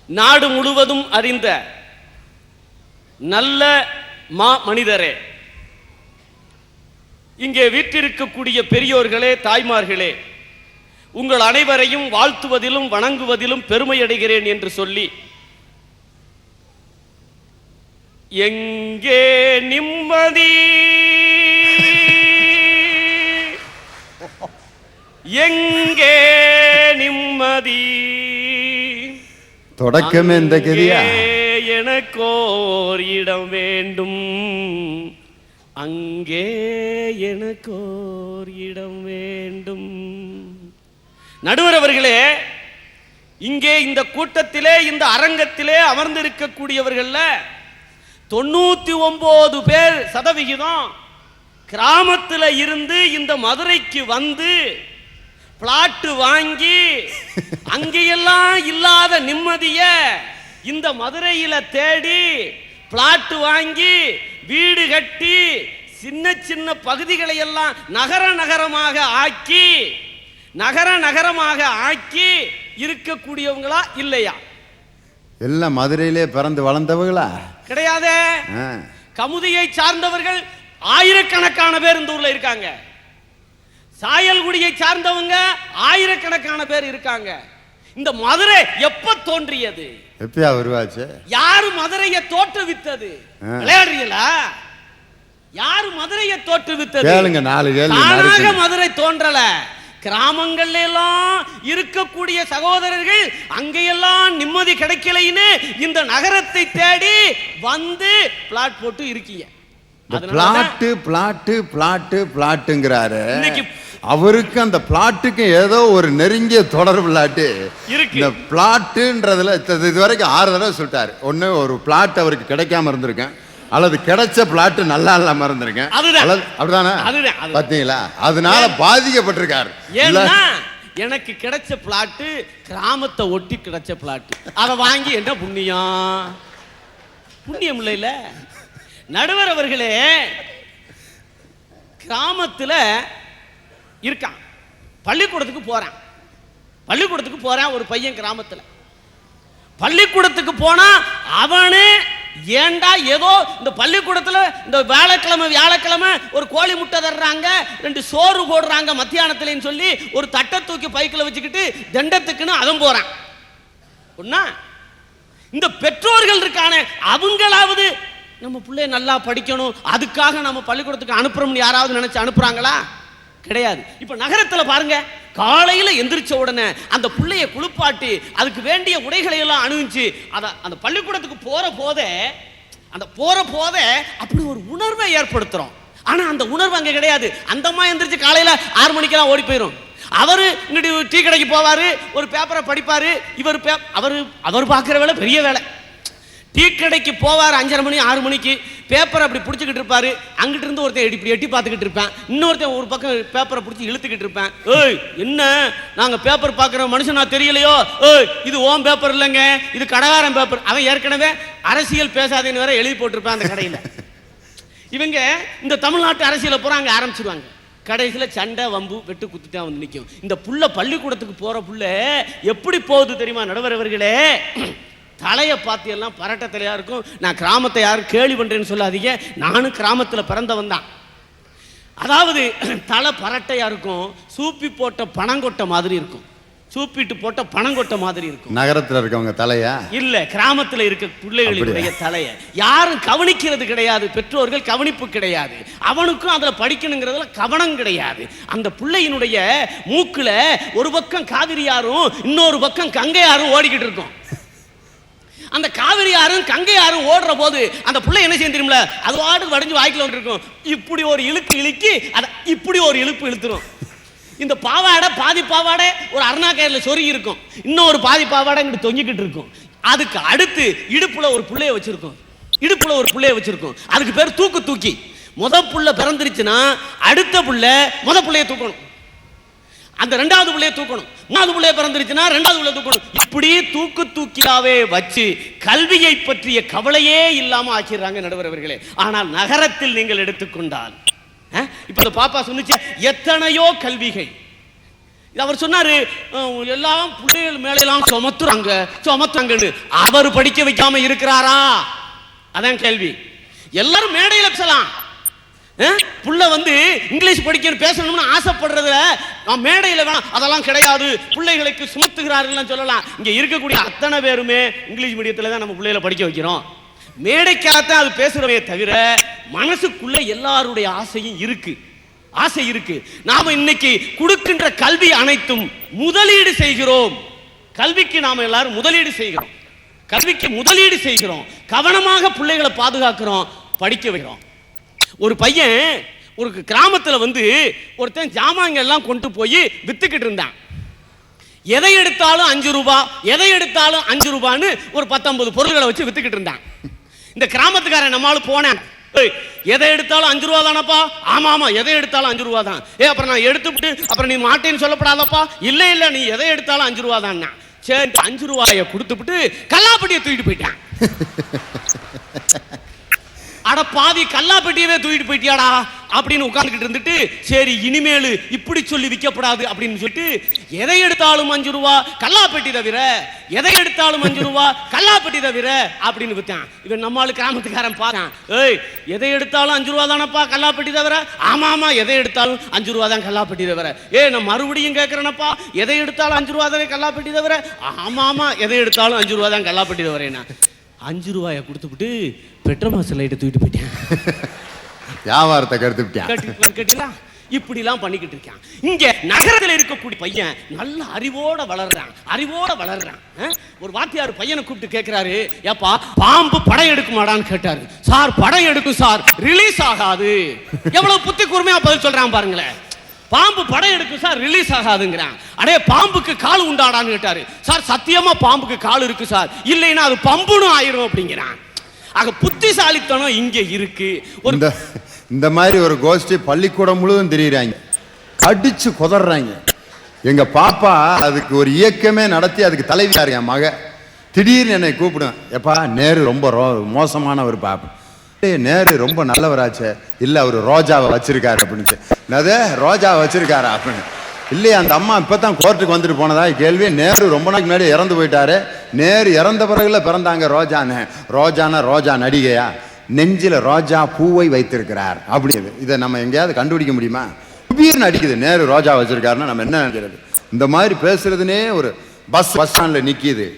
நாடு முழுவதும் அறிந்த நல்ல மா மனிதரே, இங்கே வீற்றிருக்கக்கூடிய பெரியோர்களே, தாய்மார்களே, உங்கள் அனைவரையும் வாழ்த்துவதிலும் வணங்குவதிலும் பெருமை அடைகிறேன் என்று சொல்லி, எங்கே நிம்மதி, எங்கே நிம்மதி, தொடக்கமே இந்த கதியா? எனக்கோர் இடம் வேண்டும், அங்கே எனக்கோர் இடம் வேண்டும். நடுவர் அவர்களே, இங்கே இந்த கூட்டத்திலே, இந்த அரங்கத்திலே அமர்ந்திருக்கக்கூடியவர்கள 99 பேர் சதவிகிதம் கிராமத்தில் இருந்து இந்த மதுரைக்கு வந்து பிளாட் வாங்கி அங்கெல்லாம் இல்லாத நிம்மதிய இந்த மதுரையில தேடி பிளாட் வாங்கி வீடு கட்டி சின்ன சின்ன பகுதிகளை எல்லாம் நகர நகரமாக ஆக்கி இருக்கக்கூடியவங்களா இல்லையா? எல்லாம் மதுரையிலே பிறந்து வளர்ந்தவங்களா? கிடையாது. கமுதியை சார்ந்தவர்கள் ஆயிரக்கணக்கான பேர் இந்த ஊர்ல இருக்காங்க. சாயல்குடியை சார்ந்தவங்க ஆயிரக்கணக்கான பேர் இருக்காங்க. இந்த மதுரை எப்ப தோன்றியது? எப்பயா உருவாச்சு? யாரு மதுரையை தோற்றுவித்தது? விளையாடுறீங்களா? யாரு மதுரையை தோற்றுவித்தது? கேளுங்க, 4 கேள்வி. தானாக மதுரை தோன்றல. கிராமங்கள்ல எல்லாம் இருக்கக்கூடிய சகோதரர்கள் அங்கெல்லாம் நிம்மதி கிடைக்கலைன்னு இந்த நகரத்தை தேடி வந்து பிளாட் போட்டு இருக்கீங்க. பிளாட்டுங்கிறாரு. அவருக்கு அந்த பிளாட்டுக்கு ஏதோ ஒரு நெருங்கிய தொடர்பு இல்லாட்டி இந்த பிளாட்டுன்றதுல இதுவரைக்கும் 6 தடவை சொல்லிட்டாரு. ஒண்ணு ஒரு பிளாட் அவருக்கு கிடைக்காம இருந்திருக்கேன், அல்லது கிடைச்ச பிளாட் நல்லா இல்லாம இருந்திருக்கேன். அப்படிதானே? பாத்தீங்களா? அதனால பாதிக்கப்பட்டிருக்காரு. எனக்கு கிடைச்ச பிளாட் கிராமத்தை ஒட்டி கிடைச்ச பிளாட், அதை வாங்கி என்ன புண்ணியம் இல்லைல? நடுவர் அவர்களே, கிராமத்தில் இருக்கான், பள்ளிக்கூடத்துக்கு போறான் ஒரு பையன். கிராமத்தில் பள்ளிக்கூடத்துக்கு போனா அவனே ஏண்டா ஏதோ இந்த பள்ளிக்கூடத்தில் இந்த வியாழக்கிழமை ஒரு கோழி முட்டை தர்றாங்க, 2 சோறு போடுறாங்க மத்தியானத்துலன்னு சொல்லி ஒரு தட்டை தூக்கி பைக்கில் வச்சுக்கிட்டு தண்டத்துக்குன்னு அவன் போறான். ஒன்னா இந்த பெற்றோர்கள் இருக்கானே, அவங்களாவது நம்ம பிள்ளைய நல்லா படிக்கணும், அதுக்காக நம்ம பள்ளிக்கூடத்துக்கு அனுப்புறோம்னு யாராவது நினைச்சு அனுப்புறாங்களா? கிடையாது. இப்ப நகரத்துல பாருங்க, காலையில எந்திரிச்ச உடனே அந்த பிள்ளைய குளிப்பாட்டி அதுக்கு வேண்டிய உடைகளை எல்லாம் அணிவிச்சு அந்த பள்ளிக்கூடத்துக்கு போற போதே அப்படி ஒரு உணர்வை ஏற்படுத்துறோம். ஆனா அந்த உணர்வு அங்க கிடையாது. அந்த அம்மா எந்திரிச்சு காலையில 6 மணிக்கெல்லாம் ஓடி போயிடும். அவரு இங்கிட்டு டீ கடைக்கு போவாரு, ஒரு பேப்பரை படிப்பாரு. அவர் பார்க்கிற வேலை பெரிய வேலை. டீ கடைக்கு போவார் 5:30 மணி 6 மணிக்கு, பேப்பரை அப்படி பிடிச்சிக்கிட்டு இருப்பாரு. அங்கிட்டு இருந்து ஒருத்தன் இப்படி எட்டி பார்த்துக்கிட்டு இருப்பேன், இன்னொருத்தன் ஒரு பக்கம் பேப்பரை பிடிச்சி இழுத்துக்கிட்டு இருப்பேன். ஏய் என்ன, நாங்க பேப்பர் பார்க்குற மனுஷனா தெரியலையோ? ஏய் இது ஓம் பேப்பர் இல்லைங்க, இது கடைக்காரன் பேப்பர். அவன் ஏற்கனவே அரசியல் பேசாதேன்னு வேற எழுதி போட்டிருப்பான் அந்த கடையில். இவங்க இந்த தமிழ்நாட்டு அரசியலை பூரா அங்கே ஆரம்பிச்சிருவாங்க. கடைசியில் சண்டை வம்பு வெட்டு குத்துட்டா வந்து நிற்கும். இந்த புள்ள பள்ளிக்கூடத்துக்கு போகிற புள்ள எப்படி போகுது தெரியுமா நடுவரவர்களே? தலையை பார்த்து எல்லாம் பரட்ட தலையாக இருக்கும். நான் கிராமத்தை யாரும் கேள்வி பண்ணுறேன்னு சொல்லாதீங்க, நானும் கிராமத்தில் பிறந்தவன் தான். அதாவது தலை பரட்டையாக இருக்கும், சூப்பி போட்ட பனங்கொட்டை மாதிரி இருக்கும், சூப்பிட்டு போட்ட பனங்கொட்டை மாதிரி இருக்கும். நகரத்தில் இருக்கவங்க தலையா? இல்லை, கிராமத்தில் இருக்க பிள்ளைகளுடைய தலையை யாரும் கவனிக்கிறது கிடையாது, பெற்றோர்கள் கவனிப்பு கிடையாது, அவனுக்கும் அதில் படிக்கணுங்கிறதுல கவனம் கிடையாது. அந்த பிள்ளையினுடைய மூக்கில் ஒரு பக்கம் காவிரியாரும் இன்னொரு பக்கம் கங்கையாரும் ஓடிக்கிட்டு இருக்கும். அந்த காவிரி ஆறும் கங்கை ஆறும் ஓடுற போது அந்த பிள்ளை என்ன செய்யும் தெரியுமில, அது வாடு வடிஞ்சு வாய்க்கில் இருக்கும். இப்படி ஒரு இழுக்கு இழுக்கி அதை இப்படி ஒரு இழுப்பு இழுத்துரும். இந்த பாவாடை பாதி பாவாடை ஒரு அருணாக்கயிறில் சொருகி இருக்கும், இன்னொரு பாதி பாவாடை இங்கிட்டு தொங்கிக்கிட்டு இருக்கும். அதுக்கு அடுத்து இடுப்புல ஒரு பிள்ளைய வச்சிருக்கும், இடுப்புல ஒரு பிள்ளைய வச்சிருக்கும். அதுக்கு பேர் தூக்கு தூக்கி. முத புள்ள பிறந்துருச்சுன்னா அடுத்த புள்ள முத புள்ளைய தூக்கணும், அந்த ரெண்டாவது பிள்ளைய தூக்கணும், மூணாவது பிள்ளைய பிறந்துருச்சுன்னா ரெண்டாவது பிள்ளைய தூக்கணும். இப்படி தூக்கு தூக்கியாவே வச்சு கல்வியை பற்றிய கவலையே இல்லாம ஆக்கிடுறாங்க நடுவரவர்களே. ஆனால் நகரத்தில் நீங்கள் எடுத்துக்கொண்டால், இப்ப இந்த பாப்பா சொன்னிச்சு எத்தனையோ கல்விகள். அவர் சொன்னாரு எல்லாம் பிள்ளைகள் மேலாம் சுமத்துறாங்கன்னு. அவர் படிக்க வைக்காம இருக்கிறாரா? அதான் கேள்வி. எல்லாரும் மேடையில் பேசலாம், புள்ள வந்து இங்கிலீஷ் படிக்க பேசணும்னு ஆசைப்படுறதுல மேடையில் வேணாம், அதெல்லாம் கிடையாது, பிள்ளைகளுக்கு சுமத்துகிறார்கள் சொல்லலாம். இங்க இருக்கக்கூடிய அத்தனை பேருமே இங்கிலீஷ் மீடியத்தில் தான் நம்ம பிள்ளைகளை படிக்க வைக்கிறோம். மேடைக்காகத்தான் அது பேசுறவே தவிர மனசுக்குள்ள எல்லாருடைய ஆசையும் இருக்கு, ஆசை இருக்கு. நாம இன்னைக்கு கொடுக்கின்ற கல்வி அனைத்தும் முதலீடு செய்கிறோம். கல்விக்கு நாம எல்லாரும் முதலீடு செய்கிறோம், கல்விக்கு முதலீடு செய்கிறோம், கவனமாக பிள்ளைகளை பாதுகாக்கிறோம், படிக்க வைக்கிறோம். ஒரு பையன் ஒரு கிராமத்தில் வந்து ஒருத்தன் ஜாமாங்க எல்லாம் கொண்டு போய் வித்துக்கிட்டு இருந்தான். எதை எடுத்தாலும் 5 ரூபாய், எதை எடுத்தாலும் 5 ரூபான்னு ஒரு 19 பொருள்களை வச்சு வித்துக்கிட்டு இருந்தான். இந்த கிராமத்துக்காரன் நம்மளும் போனேன், எதை எடுத்தாலும் 5 ரூபா தானப்பா? ஆமா ஆமா, எதை எடுத்தாலும் 5 ரூபா தான். அப்புறம் நான் எடுத்துட்டு அப்புறம் நீ மாட்டேன்னு சொல்லப்படாதப்பா? இல்ல இல்ல, நீ எதை எடுத்தாலும் 5 ரூபா தான். சரி, 5 ரூபாயை கொடுத்துட்டு கல்லாப்பட்டியை தூக்கிட்டு போயிட்டான். அட பாவி, கல்லாப்பட்டியவே தூக்கிட்டு போயிட்டியாடா அப்படின்னு உட்கார்ந்துக்கிட்டு இருந்துட்டு, சரி இனிமேல் இப்படி சொல்லி விற்கப்படாது அப்படின்னு சொல்லிட்டு எதை எடுத்தாலும் 5 ரூபா கல்லாப்பட்டி தவிர, எதை எடுத்தாலும் 5 ரூபா கல்லாப்பட்டி தவிர அப்படின்னு விற்றான். இவன் நம்மளுக்கு கிராமத்துக்காரன் பார்த்தான், ஏய் எதை எடுத்தாலும் 5 ரூபா தானப்பா கல்லாப்பட்டி தவிர? ஆமா ஆமா, எதை எடுத்தாலும் 5 ரூபா தான் கல்லாப்பட்டி தவிர. நான் மறுபடியும் கேட்கறேனப்பா, எதை எடுத்தாலும் 5 ரூபா தானே கல்லாப்பட்டி தவிர? ஆமா ஆமா, எதை எடுத்தாலும் 5 ரூபா தான் கல்லாப்பட்டி தவிர. 5 ரூபாயை கொடுத்துட்டு பெட்ரோமாஸ் லைட்டை தூக்கிட்டு போயிட்டேன், வியாபாரத்தை கெடுத்துட்டேன். இப்படிலாம் பண்ணிக்கிட்டு இருக்கான். இங்க நகரத்தில் இருக்கக்கூடிய பையன் நல்ல அறிவோட வளர்றான், அறிவோட வளர்றான். ஒரு வாத்தியார் பையனை கூப்பிட்டு கேட்கிறாரு, ஏப்பா பாம்பு படம் எடுக்குமாடான்னு கேட்டாரு. சார் படம் எடுக்கும் சார், ரிலீஸ் ஆகாது. எவ்வளவு புத்தி கூர்மையா பதில் சொல்றான் பாருங்களேன். பாம்பு படம் எடுக்கும் சார், ரிலீஸ் ஆகாதுங்கிறான். அடே பாம்புக்கு கால் உண்டாடான்னு கேட்டாரு. சார் சத்தியமா பாம்புக்கு கால் இருக்கு சார், இல்லைன்னா அது பம்புன்னு ஆயிரும் அப்படிங்கிறான். ஆக புத்திசாலித்தனம் இங்க இருக்கு. இந்த மாதிரி ஒரு கோஷ்டி பள்ளிக்கூடம் முழுவதும் தெரியுறாங்க, அடிச்சு குதறாங்க. எங்க பாப்பா அதுக்கு ஒரு இயக்கமே நடத்தி அதுக்கு தலைவியா இருக்கேன் மக. திடீர்னு என்னை கூப்பிடுவேன், எப்பா நேரு ரொம்ப மோசமான ஒரு பாப்பா. நேரு ரொம்ப நல்லவராச்சே. இல்லை அவர் ரோஜாவை வச்சிருக்காரு அப்படின்னு. என்னது ரோஜாவை வச்சிருக்காரா அப்படின்னு? இல்லையா, அந்த அம்மா இப்பதான் கோர்ட்டுக்கு வந்துட்டு போனதா கேள்வி. நேரு ரொம்ப நாளைக்கு முன்னாடி இறந்து போயிட்டாரு. நேரு இறந்த பிறகுல பிறந்தாங்க ரோஜான்னு. ரோஜானா ரோஜா நடிகையா? நெஞ்சில ரோஜா பூவை வைத்திருக்கிறார் அப்படின்னு. இதை நம்ம எங்கேயாவது கண்டுபிடிக்க முடியுமா? திடீர்னு அடிக்குது நேரு ரோஜா வச்சிருக்காருன்னா நம்ம என்ன நினைக்கிறது? இந்த மாதிரி பேசுறதுனே. ஒரு பஸ் ஸ்டாண்ட்ல நிக்குது,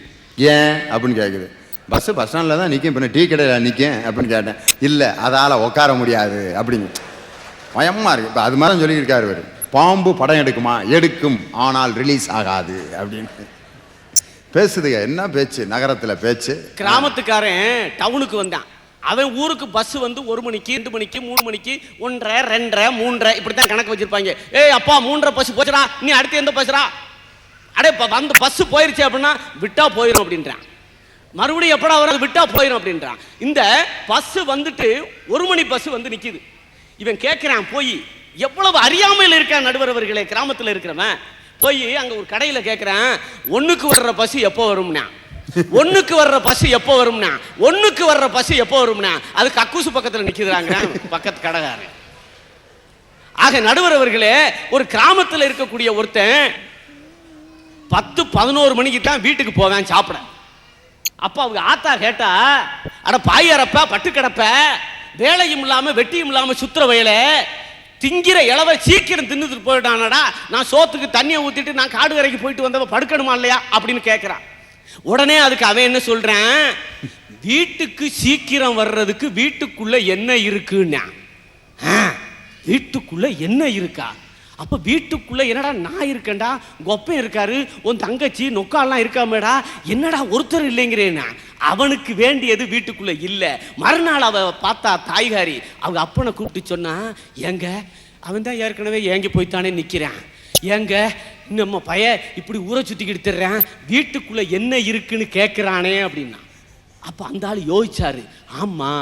ஏன் அப்படின்னு கேட்குது. பஸ் ஸ்டாண்டில் தான் நிற்கும், இப்போ டீ கடையில் நிற்கும் அப்படின்னு கேட்டேன். இல்லை அதால் உட்கார முடியாது அப்படின்னு. பயமாக இருக்கு. இப்போ அது மாதிரி சொல்லியிருக்காரு இவர். பாம்பு படம் எடுக்குமா? எடுக்கும், ஆனால் ரிலீஸ் ஆகாது அப்படின்னு பேசுதுங்க. என்ன பேச்சு நகரத்தில் பேச்சு. கிராமத்துக்காரன் டவுனுக்கு வந்தான். அவன் ஊருக்கு பஸ் வந்து 1 மணிக்கு 2 மணிக்கு 3 மணிக்கு 1:30 2:30 3:30 இப்படி தான் கணக்கு வச்சிருப்பாங்க. அப்பா 3:30 பஸ் போச்சுடா, நீ அடுத்து எந்த பஸ்ரா? அடே வந்து பஸ் போயிருச்சு அப்படின்னா விட்டா போயிடும் அப்படின்றான். மறுபடியும் எப்படா வர விட்டா போயிடும் அப்படின்றான். இந்த பஸ் வந்துட்டு 1 மணி பஸ் வந்து நிக்குது. இவன் கேட்கிறான், போய் எவ்வளவு அறியாமையில் இருக்கான் நடுவரவர்களே கிராமத்தில் இருக்கிறவன். போய் அங்க ஒரு கடையில கேட்கிறான், 1க்கு வர்ற பஸ் எப்போ வரும்னா? 1க்கு வர்ற பஸ் எப்போ வரும்னா? 1க்கு வர்ற பஸ் எப்போ வரும்னா? அது கக்கூசு பக்கத்தில் நிக்குதுறாங்க பக்கத்து கடைக்காரன். ஆக நடுவர் அவர்களே, ஒரு கிராமத்தில் இருக்கக்கூடிய ஒருத்தன் 10-11 மணிக்கு தான் வீட்டுக்கு போவேன் சாப்பிட. அப்ப அவங்க ஆத்தா கேட்டா, அட பாய் அறப்ப பட்டு கிடப்ப, வேலையும் இல்லாம வெட்டியும் இல்லாம சுத்துற வயல, திங்கிற இளவ சீக்கிரம் தின்னுட்டு போயிட்டானடா, நான் சோத்துக்கு தண்ணியை ஊத்திட்டு நான் காடு வரைக்கும் போயிட்டு வந்தவ படுக்கணுமா இல்லையா அப்படின்னு கேட்கிறான். உடனே அதுக்கு அவன் என்ன சொல்றான், வீட்டுக்கு சீக்கிரம் வர்றதுக்கு வீட்டுக்குள்ள என்ன இருக்குன்னா, வீட்டுக்குள்ள என்ன இருக்கா? அப்ப வீட்டுக்குள்ள என்னடா நான் இருக்கேன்டா, கொப்பன் இருக்காரு, உன் தங்கச்சி நொக்காலாம் இருக்காமேடா, என்னடா ஒருத்தர் இல்லைங்கிறேன்னா. அவனுக்கு வேண்டியது வீட்டுக்குள்ள இல்ல. மறுநாள் அவ பார்த்தா தாய்காரி அவங்க அப்பனை கூப்பிட்டு சொன்னா, ஏங்க அவன் தான் ஏற்கனவே ஏங்கி போய்த்தானே நிக்கிறான், ஏங்க நம்ம பைய இப்படி ஊரை சுத்திக்கிட்டு தர்றேன், வீட்டுக்குள்ள என்ன இருக்குன்னு கேட்கிறானே அப்படின்னா. அப்ப அந்த ஆள் யோசிச்சாரு, ஆமா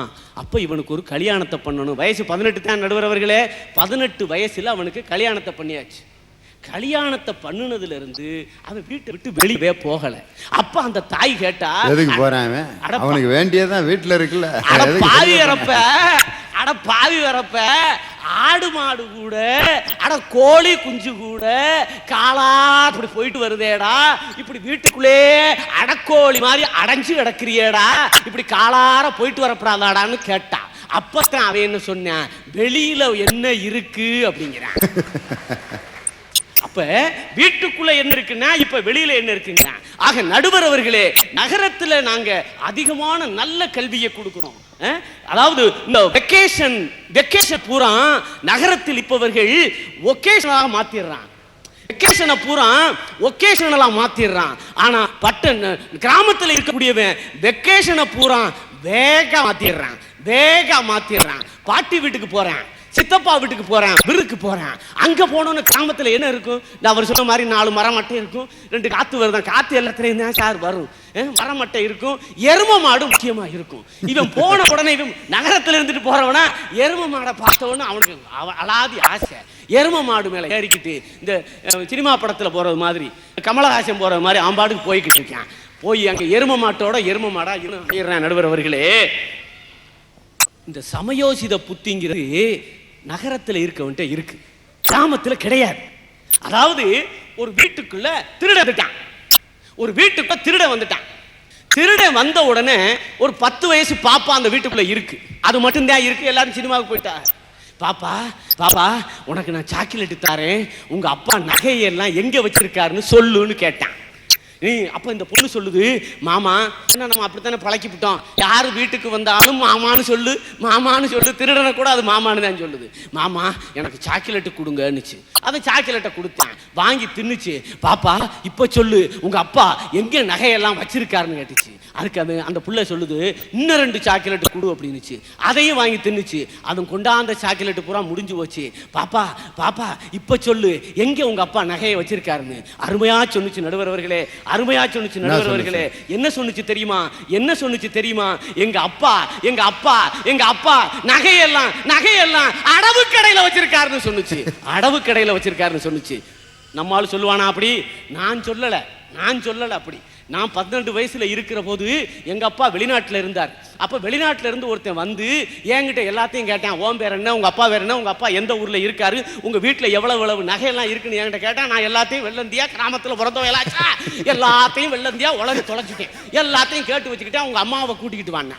அப்ப இவனுக்கு ஒரு கல்யாணத்தை பண்ணணும். வயசு 18 தான் நடுவர் அவர்களே. 18 வயசுல அவனுக்கு கல்யாணத்தை பண்ணியாச்சு. கல்யாணத்தை பண்ணுனதுல இருந்து அவன் வீட்டை விட்டு வெளியே போகல. அப்ப அந்த தாய் கேட்டா, எதுக்கு போறான் அவனுக்கு வேண்டியதான் வீட்டுல இருக்குல்ல. அட பாவி வரப்ப ஆடு மாடு கூட, அட கோழி குஞ்சு கூட காலா இப்படி போயிட்டு வருதேடா, இப்படி வீட்டுக்குள்ளே அடக்கோழி மாதிரி அடைஞ்சு கிடக்குறியேடா, இப்படி காலார போயிட்டு வரப்படாதாடான்னு கேட்டா. அப்பத்தான் அவன் என்ன சொன்னான், வெளியில என்ன இருக்கு அப்படிங்கிறான். அப்ப வீட்டுக்குள்ள என்ன இருக்குன்னா இப்ப வெளியில என்ன இருக்குங்க. ஆக நடுவர் அவர்களே, நகரத்துல நாங்க அதிகமான நல்ல கல்வியை கொடுக்கிறோம். அதாவது இந்த வெக்கேஷன் பூரா நகரத்தில் இப்பவர்கள் ஒகேஷனாக மாத்திடுறான். வெக்கேஷனை பூரா ஒகேஷனலா மாத்திடுறான். ஆனா கிராமத்தில் இருக்கக்கூடியவன் வெக்கேஷனை பூரா வேகா மாத்திடுறான். பாட்டி வீட்டுக்கு போறேன், சித்தப்பா வீட்டுக்கு போறேன், விருக்கு போறேன். அங்க போனோன்னு கிராமத்துல என்ன இருக்கும், அவர் சொன்ன மாதிரி 4 மரமட்டை இருக்கும், 2 காத்து வருதான், காத்து எல்லாத்துலயும் தான் சார் வரும், மரமட்டை இருக்கும், எரும மாடு முக்கியமா இருக்கும். இவன் போன உடனே இவன் நகரத்துல இருந்துட்டு போறவனா எரும மாடை பார்த்தவொன்னு அவனுக்கு அலாதி ஆசை. எரும மாடு மேல ஏறிக்கிட்டு இந்த சினிமா படத்துல போறது மாதிரி, கமலஹாசன் போறது மாதிரி ஆம்பாடுக்கு போய்கிட்டு இருக்கான். போய் அங்க எரும மாடா இன்னும் நடுவர் அவர்களே, இந்த சமயோசித புத்திங்கிறது நகரத்தில் இருக்கவன்ட்ட இருக்கு, கிராமத்தில் கிடையாது. அதாவது ஒரு வீட்டுக்குள்ள திருட வந்துட்டான். திருட வந்த உடனே ஒரு 10 வயசு பாப்பா அந்த வீட்டுக்குள்ள இருக்கு, அது மட்டும்தான் இருக்கு. எல்லாரும் சினிமாவுக்கு போயிட்டா. பாப்பா உனக்கு நான் சாக்லேட் தாரேன், உங்க அப்பா நகையெல்லாம் எங்க வச்சிருக்காருன்னு சொல்லுன்னு கேட்டான். அப்ப இந்த பொண்ணு சொல்லுது, மாமா என்ன நம்ம அப்படித்தானே பழக்கிவிட்டோம், யாரு வீட்டுக்கு வந்தாலும் மாமான்னு சொல்லு, திருடனை கூட அது மாமான்னு தான் சொல்லுது. மாமா எனக்கு சாக்லேட்டு கொடுங்கன்னுச்சு. அவன் சாக்லேட்டை கொடுத்தேன், வாங்கி தின்னுச்சு. பாப்பா இப்ப சொல்லு உங்க அப்பா எங்க நகையெல்லாம் வச்சிருக்காருன்னு கேட்டுச்சு. அதுக்கு அந்த புள்ள சொல்லுது, இன்னும் 2 சாக்லேட்டு கொடு அப்படின்னுச்சு. அதையும் வாங்கி தின்னுச்சு. அவன் கொண்டாந்த சாக்லேட்டு பூரா முடிஞ்சு போச்சு. பாப்பா இப்ப சொல்லு எங்க உங்க அப்பா நகையை வச்சிருக்காருன்னு. அருமையா சொன்னுச்சு நடுவர் அவர்களே, அருமையா சொன்னுச்சு நடுவர் அவர்களே. என்ன சொன்னுச்சு தெரியுமா? எங்க அப்பா நகையெல்லாம் அடவு கடையில வச்சிருக்காருன்னு சொன்னுச்சு. நம்மால சொல்லுவானா அப்படி? நான் சொல்லல அப்படி. நான் 18 வயசுல இருக்கிற போது எங்க அப்பா வெளிநாட்டுல இருந்தார். அப்ப வெளிநாட்டுல இருந்து ஒருத்தன் வந்து என்கிட்ட எல்லாத்தையும் கேட்டான், உன் பேர் என்ன, உங்க அப்பா பேர் என்ன, உங்க அப்பா எந்த ஊர்ல இருக்காரு, உங்க வீட்டுல எவ்வளவு நகையெல்லாம் இருக்குன்னு என்கிட்ட கேட்டான். நான் எல்லாத்தையும் வெள்ளந்தியா, கிராமத்துல பிறந்தவங்களாச்சா, எல்லாத்தையும் வெள்ளந்தியா உலக தொலைச்சிட்டேன். எல்லாத்தையும் கேட்டு வச்சுக்கிட்டேன். உங்க அம்மாவை கூட்டிக்கிட்டு வாங்க.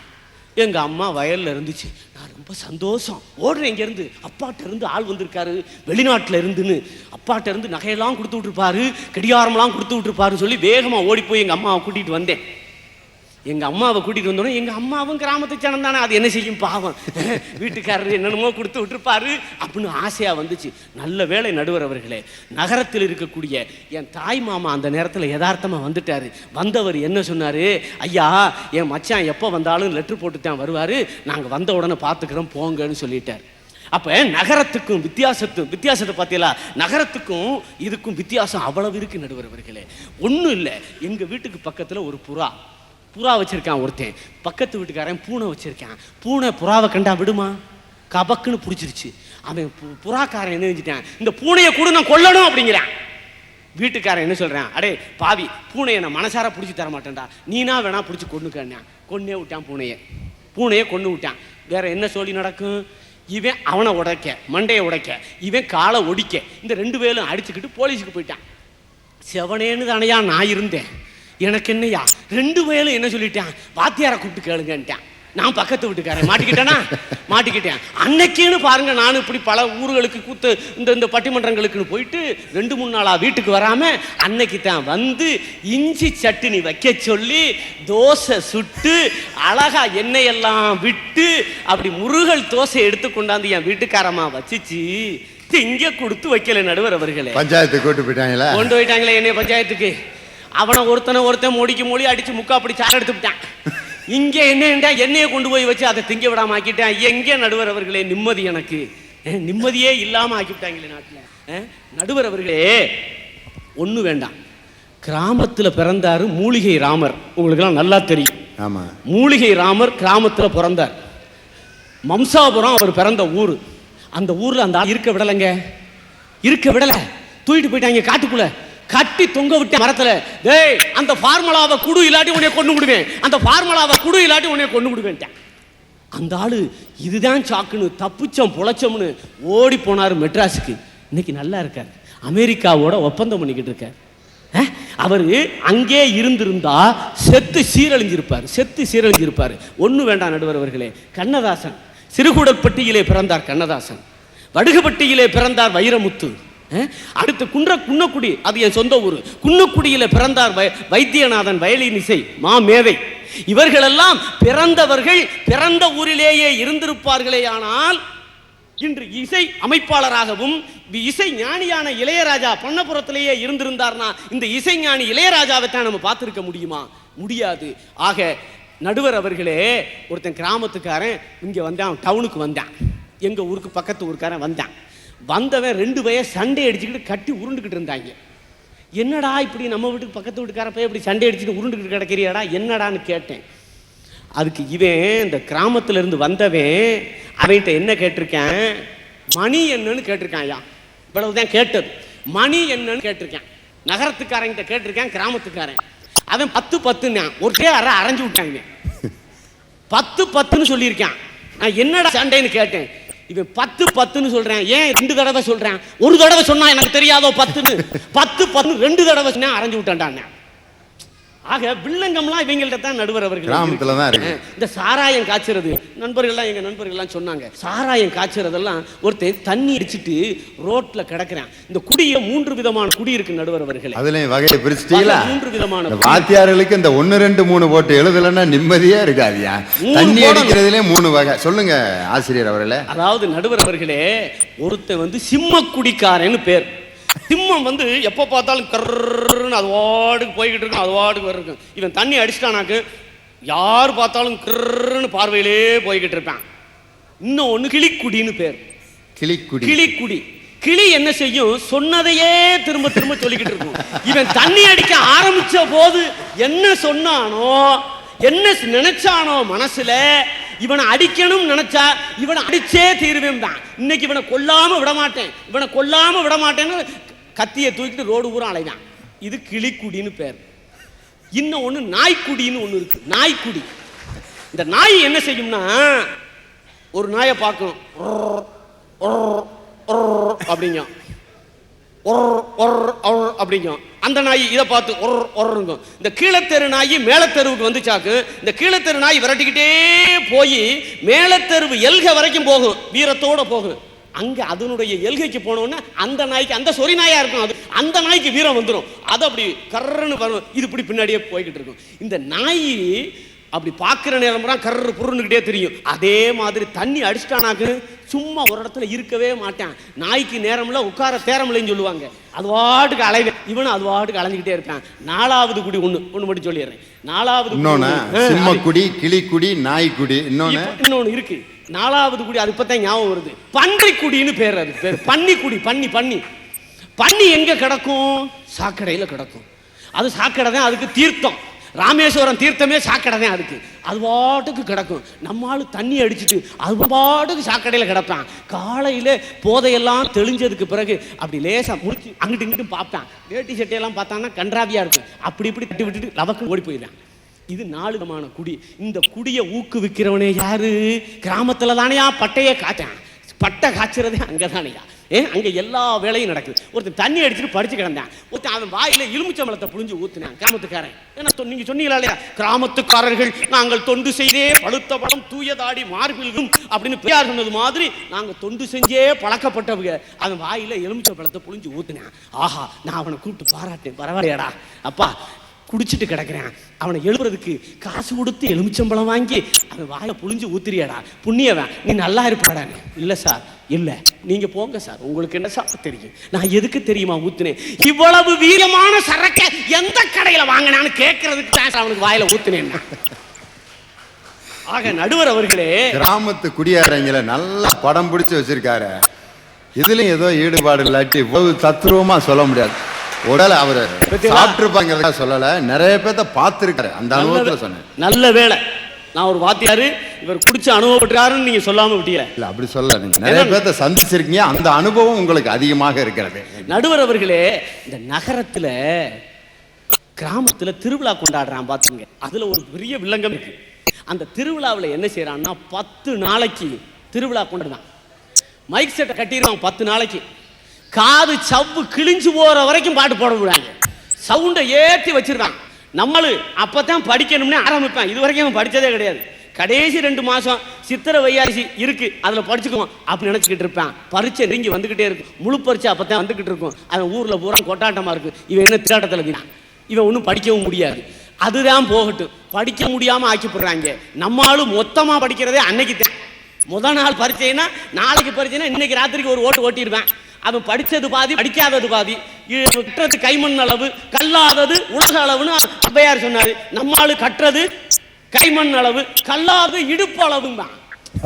எங்க அம்மா வயல்ல இருந்துச்சு. நான் ரொம்ப சந்தோஷம், ஓடுறேன் இங்க இருந்து. அப்பாட்ட இருந்து ஆள் வந்திருக்காரு வெளிநாட்டுல இருந்துன்னு. அப்பாட்ட இருந்து நகையெல்லாம் கொடுத்து விட்டுருப்பாரு, கடிகாரமெல்லாம் கொடுத்து விட்டுருப்பாருன்னு சொல்லி வேகமா ஓடி போய் எங்க அம்மாவை கூட்டிட்டு வந்தேன். எங்க அம்மாவை கூட்டிட்டு வந்தோன்னே, எங்க அம்மாவும் கிராமத்து ஜனம் தானே, அது என்ன செய்யும் பாவம், வீட்டுக்காரர் என்னென்னமோ கொடுத்து விட்டுருப்பாரு அப்படின்னு ஆசையா வந்துச்சு. நல்ல வேளை நடுவர் அவர்களே, நகரத்தில் இருக்கக்கூடிய என் தாய் மாமா அந்த நேரத்தில் யதார்த்தமா வந்துட்டாரு. வந்தவர் என்ன சொன்னாரு, ஐயா என் மச்சான் எப்போ வந்தாலும் லெட்டர் போட்டு தான் வருவாரு, நாங்க வந்த உடனே பார்த்துக்கிறோம் போங்கன்னு சொல்லிட்டார். அப்ப நகரத்துக்கும் வித்தியாசத்தை பார்த்தீங்களா? நகரத்துக்கும் இதுக்கும் வித்தியாசம் அவ்வளவு இருக்கு நடுவர் அவர்களே. ஒன்றும் இல்லை, எங்க வீட்டுக்கு பக்கத்துல ஒரு புறா வச்சிருக்கான் ஒருத்தன். பக்கத்து வீட்டுக்காரன் பூனை வச்சிருக்கான். பூனை புறாவை கண்டா விடுமா? கபக்குன்னு பிடிச்சிருச்சு. அவன் புறாக்காரன் என்ன செஞ்சிட்டான், இந்த பூனையை கூட நான் கொல்லணும் அப்படிங்கிறான். வீட்டுக்காரன் என்ன சொல்றான், அடே பாவி, பூனையை நான் மனசார பிடிச்சி தர மாட்டேன்டா, நீனா வேணா பிடிச்சி கொண்டுக்கான். கொன்னே விட்டான் பூனையை கொண்டு விட்டான். வேற என்ன சொல்லி நடக்கும்? இவன் அவனை உடைக்க, மண்டையை உடைக்க, இவன் காலை ஒடிக்க, இந்த 2 பேரும் அடிச்சுக்கிட்டு போலீஸுக்கு போயிட்டான். செவனேன்னு தானையா நான் இருந்தேன், எனக்கு என்னையா? 2 பேரும் என்ன சொல்லிட்டான், வாத்தியாரை கூப்பிட்டு கேளுங்கன்ட்டான். நான் பக்கத்து வீட்டுக்காரன் மாட்டிக்கிட்டேனா? மாட்டிக்கிட்டேன். அன்னைக்குன்னு பாருங்க, நான் இப்படி பல ஊர்களுக்கு கூத்து இந்த பட்டிமன்றங்களுக்குன்னு போயிட்டு 2-3 நாளா வீட்டுக்கு வராம அன்னைக்கு தான் வந்து இஞ்சி சட்னி வைக்க சொல்லி தோசை சுட்டு அழகா எண்ணெயெல்லாம் விட்டு அப்படி முருகல் தோசை எடுத்து கொண்டாந்து என் வீட்டுக்காரமா வச்சிச்சு திங்க கொடுத்து வைக்கல நடுவர் அவர்களே. பஞ்சாயத்து கூட்டு போயிட்டாங்களா? கொண்டு போயிட்டாங்களே என்னைய பஞ்சாயத்துக்கு. அவனை ஒருத்தன் மொழி அடிச்சு முக்கா அப்படி சார எடுத்து விட்டான். இங்கே என்னைய கொண்டு போய் வச்சு அதை திங்க விடாம ஆக்கிட்டேன். எங்கே நடுவர் அவர்களே நிம்மதி? எனக்கு நிம்மதியே இல்லாம ஆக்கிவிட்டாங்களே நாட்டில். நடுவர் அவர்களே ஒண்ணு வேண்டாம், கிராமத்துல பிறந்தாரு மூலிகை ராமர், உங்களுக்கெல்லாம் நல்லா தெரியும். ஆமா, மூலிகை ராமர் கிராமத்துல பிறந்தார். மம்சாபுரம் அவர் பிறந்த ஊர். அந்த ஊர்ல அந்த இருக்க விடலைங்க, இருக்க விடல, தூக்கிட்டு போயிட்டாங்க காட்டுக்குள்ள, கட்டி தொங்க விட்ட மரத்துல. டேய் அந்த ஃபார்முலாவை குடு இல்லாட்டி உன்னை கொண்டு விடுவேன், அந்த ஃபார்முலாவை குடு இல்லாட்டி உன்னை கொண்டு விடுவேன்ட்டான். அந்த ஆளு இதுதான் சாக்குன்னு தப்புச்சம் பொழைச்சோம்னு ஓடி போனார் மெட்ராஸுக்கு. இன்னைக்கு நல்லா இருக்கார், அமெரிக்காவோட ஒப்பந்தம் பண்ணிக்கிட்டு இருக்கார். அவர் அங்கே இருந்திருந்தா செத்து சீரழிஞ்சிருப்பார். ஒண்ணு வேண்டாம் நடுவர் அவர்களே, கண்ணதாசன் சிறுகுடற்பட்டியிலே பிறந்தார் கண்ணதாசன், வடுகுப்பட்டியிலே பிறந்தார் வைரமுத்து, அடுத்து குன்னக்குடி, அது என் சொந்த ஊர், குன்னக்குடியில பிறந்தார் வைத்தியநாதன் வயலின் இசை மாமேதை. இவர்களெல்லாம் பிறந்தவர்கள் பிறந்த ஊரிலேயே இருந்திருப்பார்களே. ஆனால் இன்று இசை அமைப்பாளராகவும் இசை ஞானியான இளையராஜா பண்ணபுரத்திலேயே இருந்திருந்தார்னா இந்த இசை ஞானி இளையராஜாவை தான் நம்ம பார்த்திருக்க முடியுமா? முடியாது. ஆக நடுவர் அவர்களே, ஒருத்தன் கிராமத்துக்காரன் இங்க வந்தான், டவுனுக்கு வந்தான், எங்க ஊருக்கு பக்கத்து ஊருக்காரன் வந்தவன் 2 பேர் சண்டை அடிச்சுக்கிட்டு கட்டி உருண்டுக்கிட்டு இருந்தாங்க. என்னடா இப்படி நம்ம வீட்டுக்கு பக்கத்து வீட்டுக்கார போய் இப்படி சண்டை அடிச்சுட்டு உருண்டுக்கிட்டு கிடக்கிறியாடா என்னடான்னு கேட்டேன். அதுக்கு இவன் இந்த கிராமத்துல இருந்து வந்தவன் அவன்கிட்ட என்ன கேட்டிருக்கேன், மணி என்னன்னு கேட்டிருக்கான். ஐயா இவ்வளவுதான் கேட்டது, மணி என்னன்னு கேட்டிருக்கேன். நகரத்துக்காரங்கிட்ட கேட்டிருக்கேன், கிராமத்துக்காரன் அவன் 10-10 ஒரே அரைஞ்சு விட்டாங்க. 10-10 சொல்லியிருக்கான். நான் என்னடா சண்டைன்னு கேட்டேன். இவன் 10-10 சொல்றேன். ஏன் 2 தடவை சொல்றேன்? ஒரு தடவை சொன்னா எனக்கு தெரியாதோ 10ன்னு, 10-10 2 தடவை சொன்னா அரைஞ்சு விட்டான்டான். ஆக வில்லங்கம்லாம் இவங்கள்ட்ட தான் நடுவர் அவர்கள் கிராமத்துல தான் இருக்கு. இந்த சாராயம் காய்ச்சறது நண்பர்கள்லாம், எங்க நண்பர்கள்லாம் சொன்னாங்க, சாராயம் காய்ச்சறதெல்லாம் ஒருத்தன் தண்ணி அடிச்சுட்டு ரோட்ல கிடக்குறான். இந்த குடியில 3 விதமான குடி இருக்கு நடுவர் அவர்களே. அதுலயும் வகையை பிரிச்சுட்டீங்களா? 3 விதமான வாத்தியார்களுக்கு இந்த 1 2 3 போட்டு எழுதலன்னா நிம்மதியே இருக்காதியா. தண்ணி அடிக்கிறதுலே 3 வகை சொல்லுங்க ஆசிரியர் அவர்களே. அதாவது நடுவர் அவர்களே, ஒருத்தன் சிம்ம குடிக்காரன்னு பேர். சிம்மம் எப்போ பார்த்தாலும் கர்ன்னு அது வாடுக்கு போய்கிட்டு இருக்கும், அது வாடுக்கு இருக்கும். இவன் தண்ணி அடிச்சிட்டானாக்கு யார் பார்த்தாலும் கர்ன்னு பார்வையிலே போய்கிட்டு இருப்பான். இன்னும் ஒன்று கிளிக்குடின்னு பேர். கிளிக்குடி. கிளி என்ன செய்யும்? சொன்னதையே திரும்ப திரும்ப சொல்லிக்கிட்டு இருக்கும். இவன் தண்ணி அடிக்க ஆரம்பிச்ச போது என்ன சொன்னானோ, என்ன நினைச்சானோ மனசுல, இவனை அடிக்கணும் நினைச்சா இவனை அடிச்சே தீருவேன் தான். இன்னைக்கு இவனை கொல்லாம விட மாட்டேன்னு கத்தியை தூக்கிட்டு ரோடு பூரா அலைவான். இது கிளிக்குடின்னு பேர். இன்னும் ஒண்ணு நாய்க்குடின்னு ஒண்ணு இருக்கு. நாய்க்குடி. இந்த நாய் என்ன செய்யும்னா, ஒரு நாயை பார்க்கும் அப்படிங்க அப்படிங்க, அந்த நாய் இதை பார்த்து ஒருங்கும். இந்த கீழத்தெரு நாய் மேலத்தெருவுக்கு வந்துச்சாக்கு, இந்த கீழத்தெரு நாய் விரட்டிக்கிட்டே போய் மேலத்தெருவு எல்கை வரைக்கும் போகும், வீரத்தோட போகும். அங்க அதனுடைய எல்கைக்கு போனோன்னா அந்த நாய்க்கு, அந்த சொறி நாயா இருக்கும், அது அந்த நாய்க்கு வீரம் வந்துடும். அது அப்படி கர்றன்னு வரும், இது இப்படி பின்னாடியே போய்கிட்டு இருக்கும். இந்த நாய் அப்படி பார்க்குற நேரம் கர்ரு புருன்னுக்கிட்டே தெரியும். அதே மாதிரி தண்ணி அடிச்சிட்டானாக்கு சும்மா ஒரு இடத்துல இருக்கவே மாட்டான். நாய்க்கு நேரம்ல உட்கார தேரமில்லைன்னு சொல்லுவாங்க. அது வாட்டுக்கு அலைவேன், இவனும் அது வாட்டுக்கு அலைஞ்சிக்கிட்டே இருக்கான். 4வது குடி ஒன்று மட்டும் சொல்லிடுறேன். 4வது சிம்மக்குடி, கிளிக்குடி, நாய்க்குடி, இன்னொன்னு இருக்கு. 4வது குடி, அது இப்பதான் ஞாபகம் வருது, பன்றிக்குடின்னு பேர். அது பேர் பன்னிக்குடி. பன்னி எங்க கிடக்கும்? சாக்கடையில் கிடக்கும். அது சாக்கடை தான் அதுக்கு தீர்த்தம். ராமேஸ்வரம் தீர்த்தமே சாக்கடை தான் அதுக்கு. அது பாட்டுக்கு கிடக்கும். நம்மளும் தண்ணி அடிச்சுட்டு அது பாட்டுக்கு சாக்கடையில் கிடப்பான். காலையில் போதையெல்லாம் தெளிஞ்சதுக்கு பிறகு அப்படி லேசாக முடிச்சு அங்கிட்டு இங்கிட்டும் பார்ப்பான். வேட்டி சட்டையெல்லாம் பார்த்தான்னா கன்றாவியாக இருக்கும். அப்படி இப்படி தட்டி விட்டுட்டு லவக்கு ஓடி போயிடுறான். இது 4 விதமான குடி. இந்த குடியை ஊக்குவிக்கிறவனே யாரு? கிராமத்தில் தானே பட்டையே காட்டான். பட்டை காய்ச்சறதே அங்கதானையா. அங்க எல்லா வேலையும் நடக்குது. ஒருத்தன் தண்ணி அடிச்சுட்டு படிச்சு கிடந்தான். ஒருத்தன் அவன் வாயில எலுமிச்சம்பழத்தை புழிஞ்சு ஊத்துனான் கிராமத்துக்காரன். ஏன்னா நீங்க சொன்னீங்களா இல்லையா, கிராமத்துக்காரர்கள் நாங்கள் தொண்டு செய்தே பழுத்த பழம் தூயதாடி மார்பில்கும் அப்படின்னு பெரியார் சொன்னது மாதிரி நாங்க தொண்டு செஞ்சே பழக்கப்பட்டவங்க. அவன் வாயில எலுமிச்சம்பழத்தை புழிஞ்சு ஊத்துனான். ஆஹா, நான் அவனை கூப்பிட்டு பாராட்டேன். பரவாயில்லையாடா அப்பா, குடிச்சிட்டு கிடக்குறேன், அவனை எழுப்புறதுக்கு காசு கொடுத்து எலுமிச்சம்பழம் வாங்கி அவன் வாயில புழிஞ்சு ஊத்துறியாடா, புண்ணியவன், நீ நல்லா இருப்பாடா. இல்ல சார், இல்ல நீங்க போங்க சார், உங்களுக்கு என்ன சார் தெரியும், நான் எதுக்கு தெரியுமா ஊத்துனேன், இவ்வளவு வீரமான சரக்க எந்த கடையில வாங்கினான்னு கேட்கறதுக்கு தான் அவனுக்கு வாயில ஊத்துனேன். ஆக நடுவர் அவர்களே, கிராமத்து குடியாரங்களை நல்லா படம் பிடிச்சு வச்சிருக்காரு. இதுலயும் ஏதோ ஈடுபாடு இல்லாட்டி இவ்வளவு தத்துருவமா சொல்ல முடியாது. உடலை அவர் சாப்பிட்டுருப்பாங்கிறதா சொல்லல, நிறைய பேர்த்த பார்த்துருக்காரு, அந்த அனுபவத்தில் சொன்னேன். நல்ல வேலை, நான் ஒரு வாத்தியாரு, இவர் குடிச்சு அனுபவப்பட்டாருன்னு நீங்க சொல்லாம விட்டீங்க. இல்ல அப்படி சொல்ல, நீங்க நிறைய பேர்த்த சந்திச்சிருக்கீங்க, அந்த அனுபவம் உங்களுக்கு அதிகமாக இருக்கிறது. நடுவர் அவர்களே, இந்த நகரத்துல கிராமத்துல திருவிழா கொண்டாடுறான் பாத்துங்க, அதுல ஒரு பெரிய வில்லங்கம் இருக்கு. அந்த திருவிழாவில் என்ன செய்யறான்னா 10 நாளைக்கு திருவிழா கொண்டாடுறான். மைக் செட்டை கட்டிடுவான் 10 நாளைக்கு. காது சவ்வு கிழிஞ்சு போற வரைக்கும் பாட்டு போட விடுறாங்க. சவுண்டை ஏற்றி வச்சிருக்கான். நம்மளும் அப்பதான் படிக்கணும்னு ஆரம்பிப்பேன். இது வரைக்கும் படிச்சதே கிடையாது. கடைசி 2 மாசம் சித்திரை வையாசி இருக்கு, அதுல படிச்சுக்குவோம் அப்படி நினைச்சுக்கிட்டு இருப்பேன். பரீட்சை நெருங்கி வந்துகிட்டே இருக்கும். முழு பரீட்சை அப்பதான் வந்துகிட்டு இருக்கும். அவன் ஊர்ல பூரா கொட்டாட்டமா இருக்கு, இவன் என்ன திராட்டத்தில் இருக்கிறான், இவன் ஒன்றும் படிக்கவும் முடியாது. அதுதான் போகட்டும், படிக்க முடியாம ஆக்கி போடுறாங்க. நம்மளும் மொத்தமா படிக்கிறதே அன்னைக்கு தான். முதல் நாள் பரீட்சைன்னா நாளைக்கு பரீட்சைன்னா இன்னைக்கு ராத்திரிக்கு ஒரு ஓட்டிடுவேன். அவன் படிச்சது பாதி, படிக்காதது பாதி. கட்டுறது கைமண் அளவு, கல்லாதது உலக அளவுன்னு ஔவையார் சொன்னாரு. நம்மாளு கட்டுறது கைமண் அளவு, கல்லாதது இடுப்பு அளவுதான்.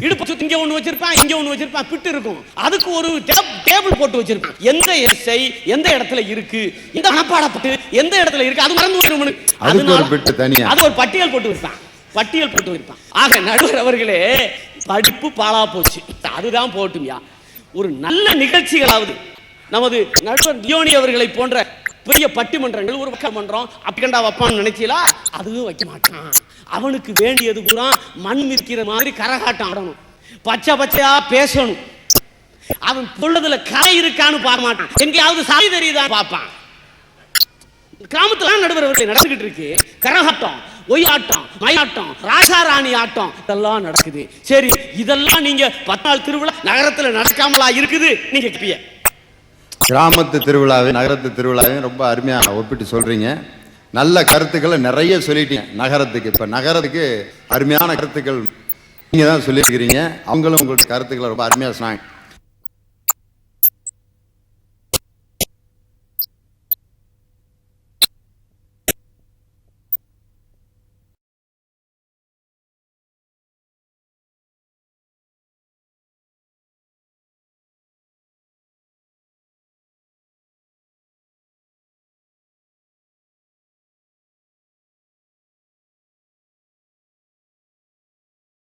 இடுப்பு இங்க ஒண்ணு வச்சிருப்பான், இங்க ஒண்ணு வச்சிருப்பான், பிட்டு இருக்கும். அதுக்கு ஒரு டேபிள் போட்டு வச்சிருப்பான். எந்த எஸ்ஐ எந்த இடத்துல இருக்கு, இந்த மனப்பாடப்பட்டு எந்த இடத்துல இருக்கு, அது மறந்து போயிடும். அது ஒரு பட்டியல் போட்டு வைப்பான், பட்டியல் போட்டு வைப்பான். ஆக நடுவர் அவர்களே, படிப்பு பாழா போச்சு, அதுதான் போட்டும்யா. ஒரு நல்ல நிகழ்ச்சிகளாவது நமது நடுவர் தியோனி அவர்களை போன்ற பெரிய பட்டிமன்றங்கள், ஒரு பக்கம் மன்றம் அப்படி கண்டா வைப்பான்னு நினைச்சீங்களா, அதுவும் வைக்க மாட்டான். அவனுக்கு வேண்டியது பூரா மண் மிதிக்கிற மாதிரி கரகாட்டம் ஆடணும், பச்சை பச்சையா பேசணும். அவன் பொழுதுல கலை இருக்கான்னு பார்க்க மாட்டான், எங்கேயாவது சாய் தெரியுதா பார்ப்பான். கிராமத்துல நடுவர் அவர்களை நடந்துகிட்டு இருக்கு. கரகாட்டம், ஒய்யாட்டம், மயிலாட்டம், ராசாராணி ஆட்டம் இதெல்லாம் நடக்குது. சரி, இதெல்லாம் நீங்க 10 நாள் திருவிழா நகரத்துல நடக்காமலா இருக்குது? நீங்க கேப்பிய கிராமத்து திருவிழாவை நகரத்து திருவிழாவையும் ரொம்ப அருமையா ஒப்பிட்டு சொல்றீங்க. நல்ல கருத்துக்களை நிறைய சொல்லிட்டீங்க. நகரத்துக்கு இப்ப நகரத்துக்கு அருமையான கருத்துக்கள் நீங்க தான் சொல்லியிருக்கிறீங்க. அவங்களும் உங்களுடைய கருத்துக்களை ரொம்ப அருமையா சொன்னாங்க.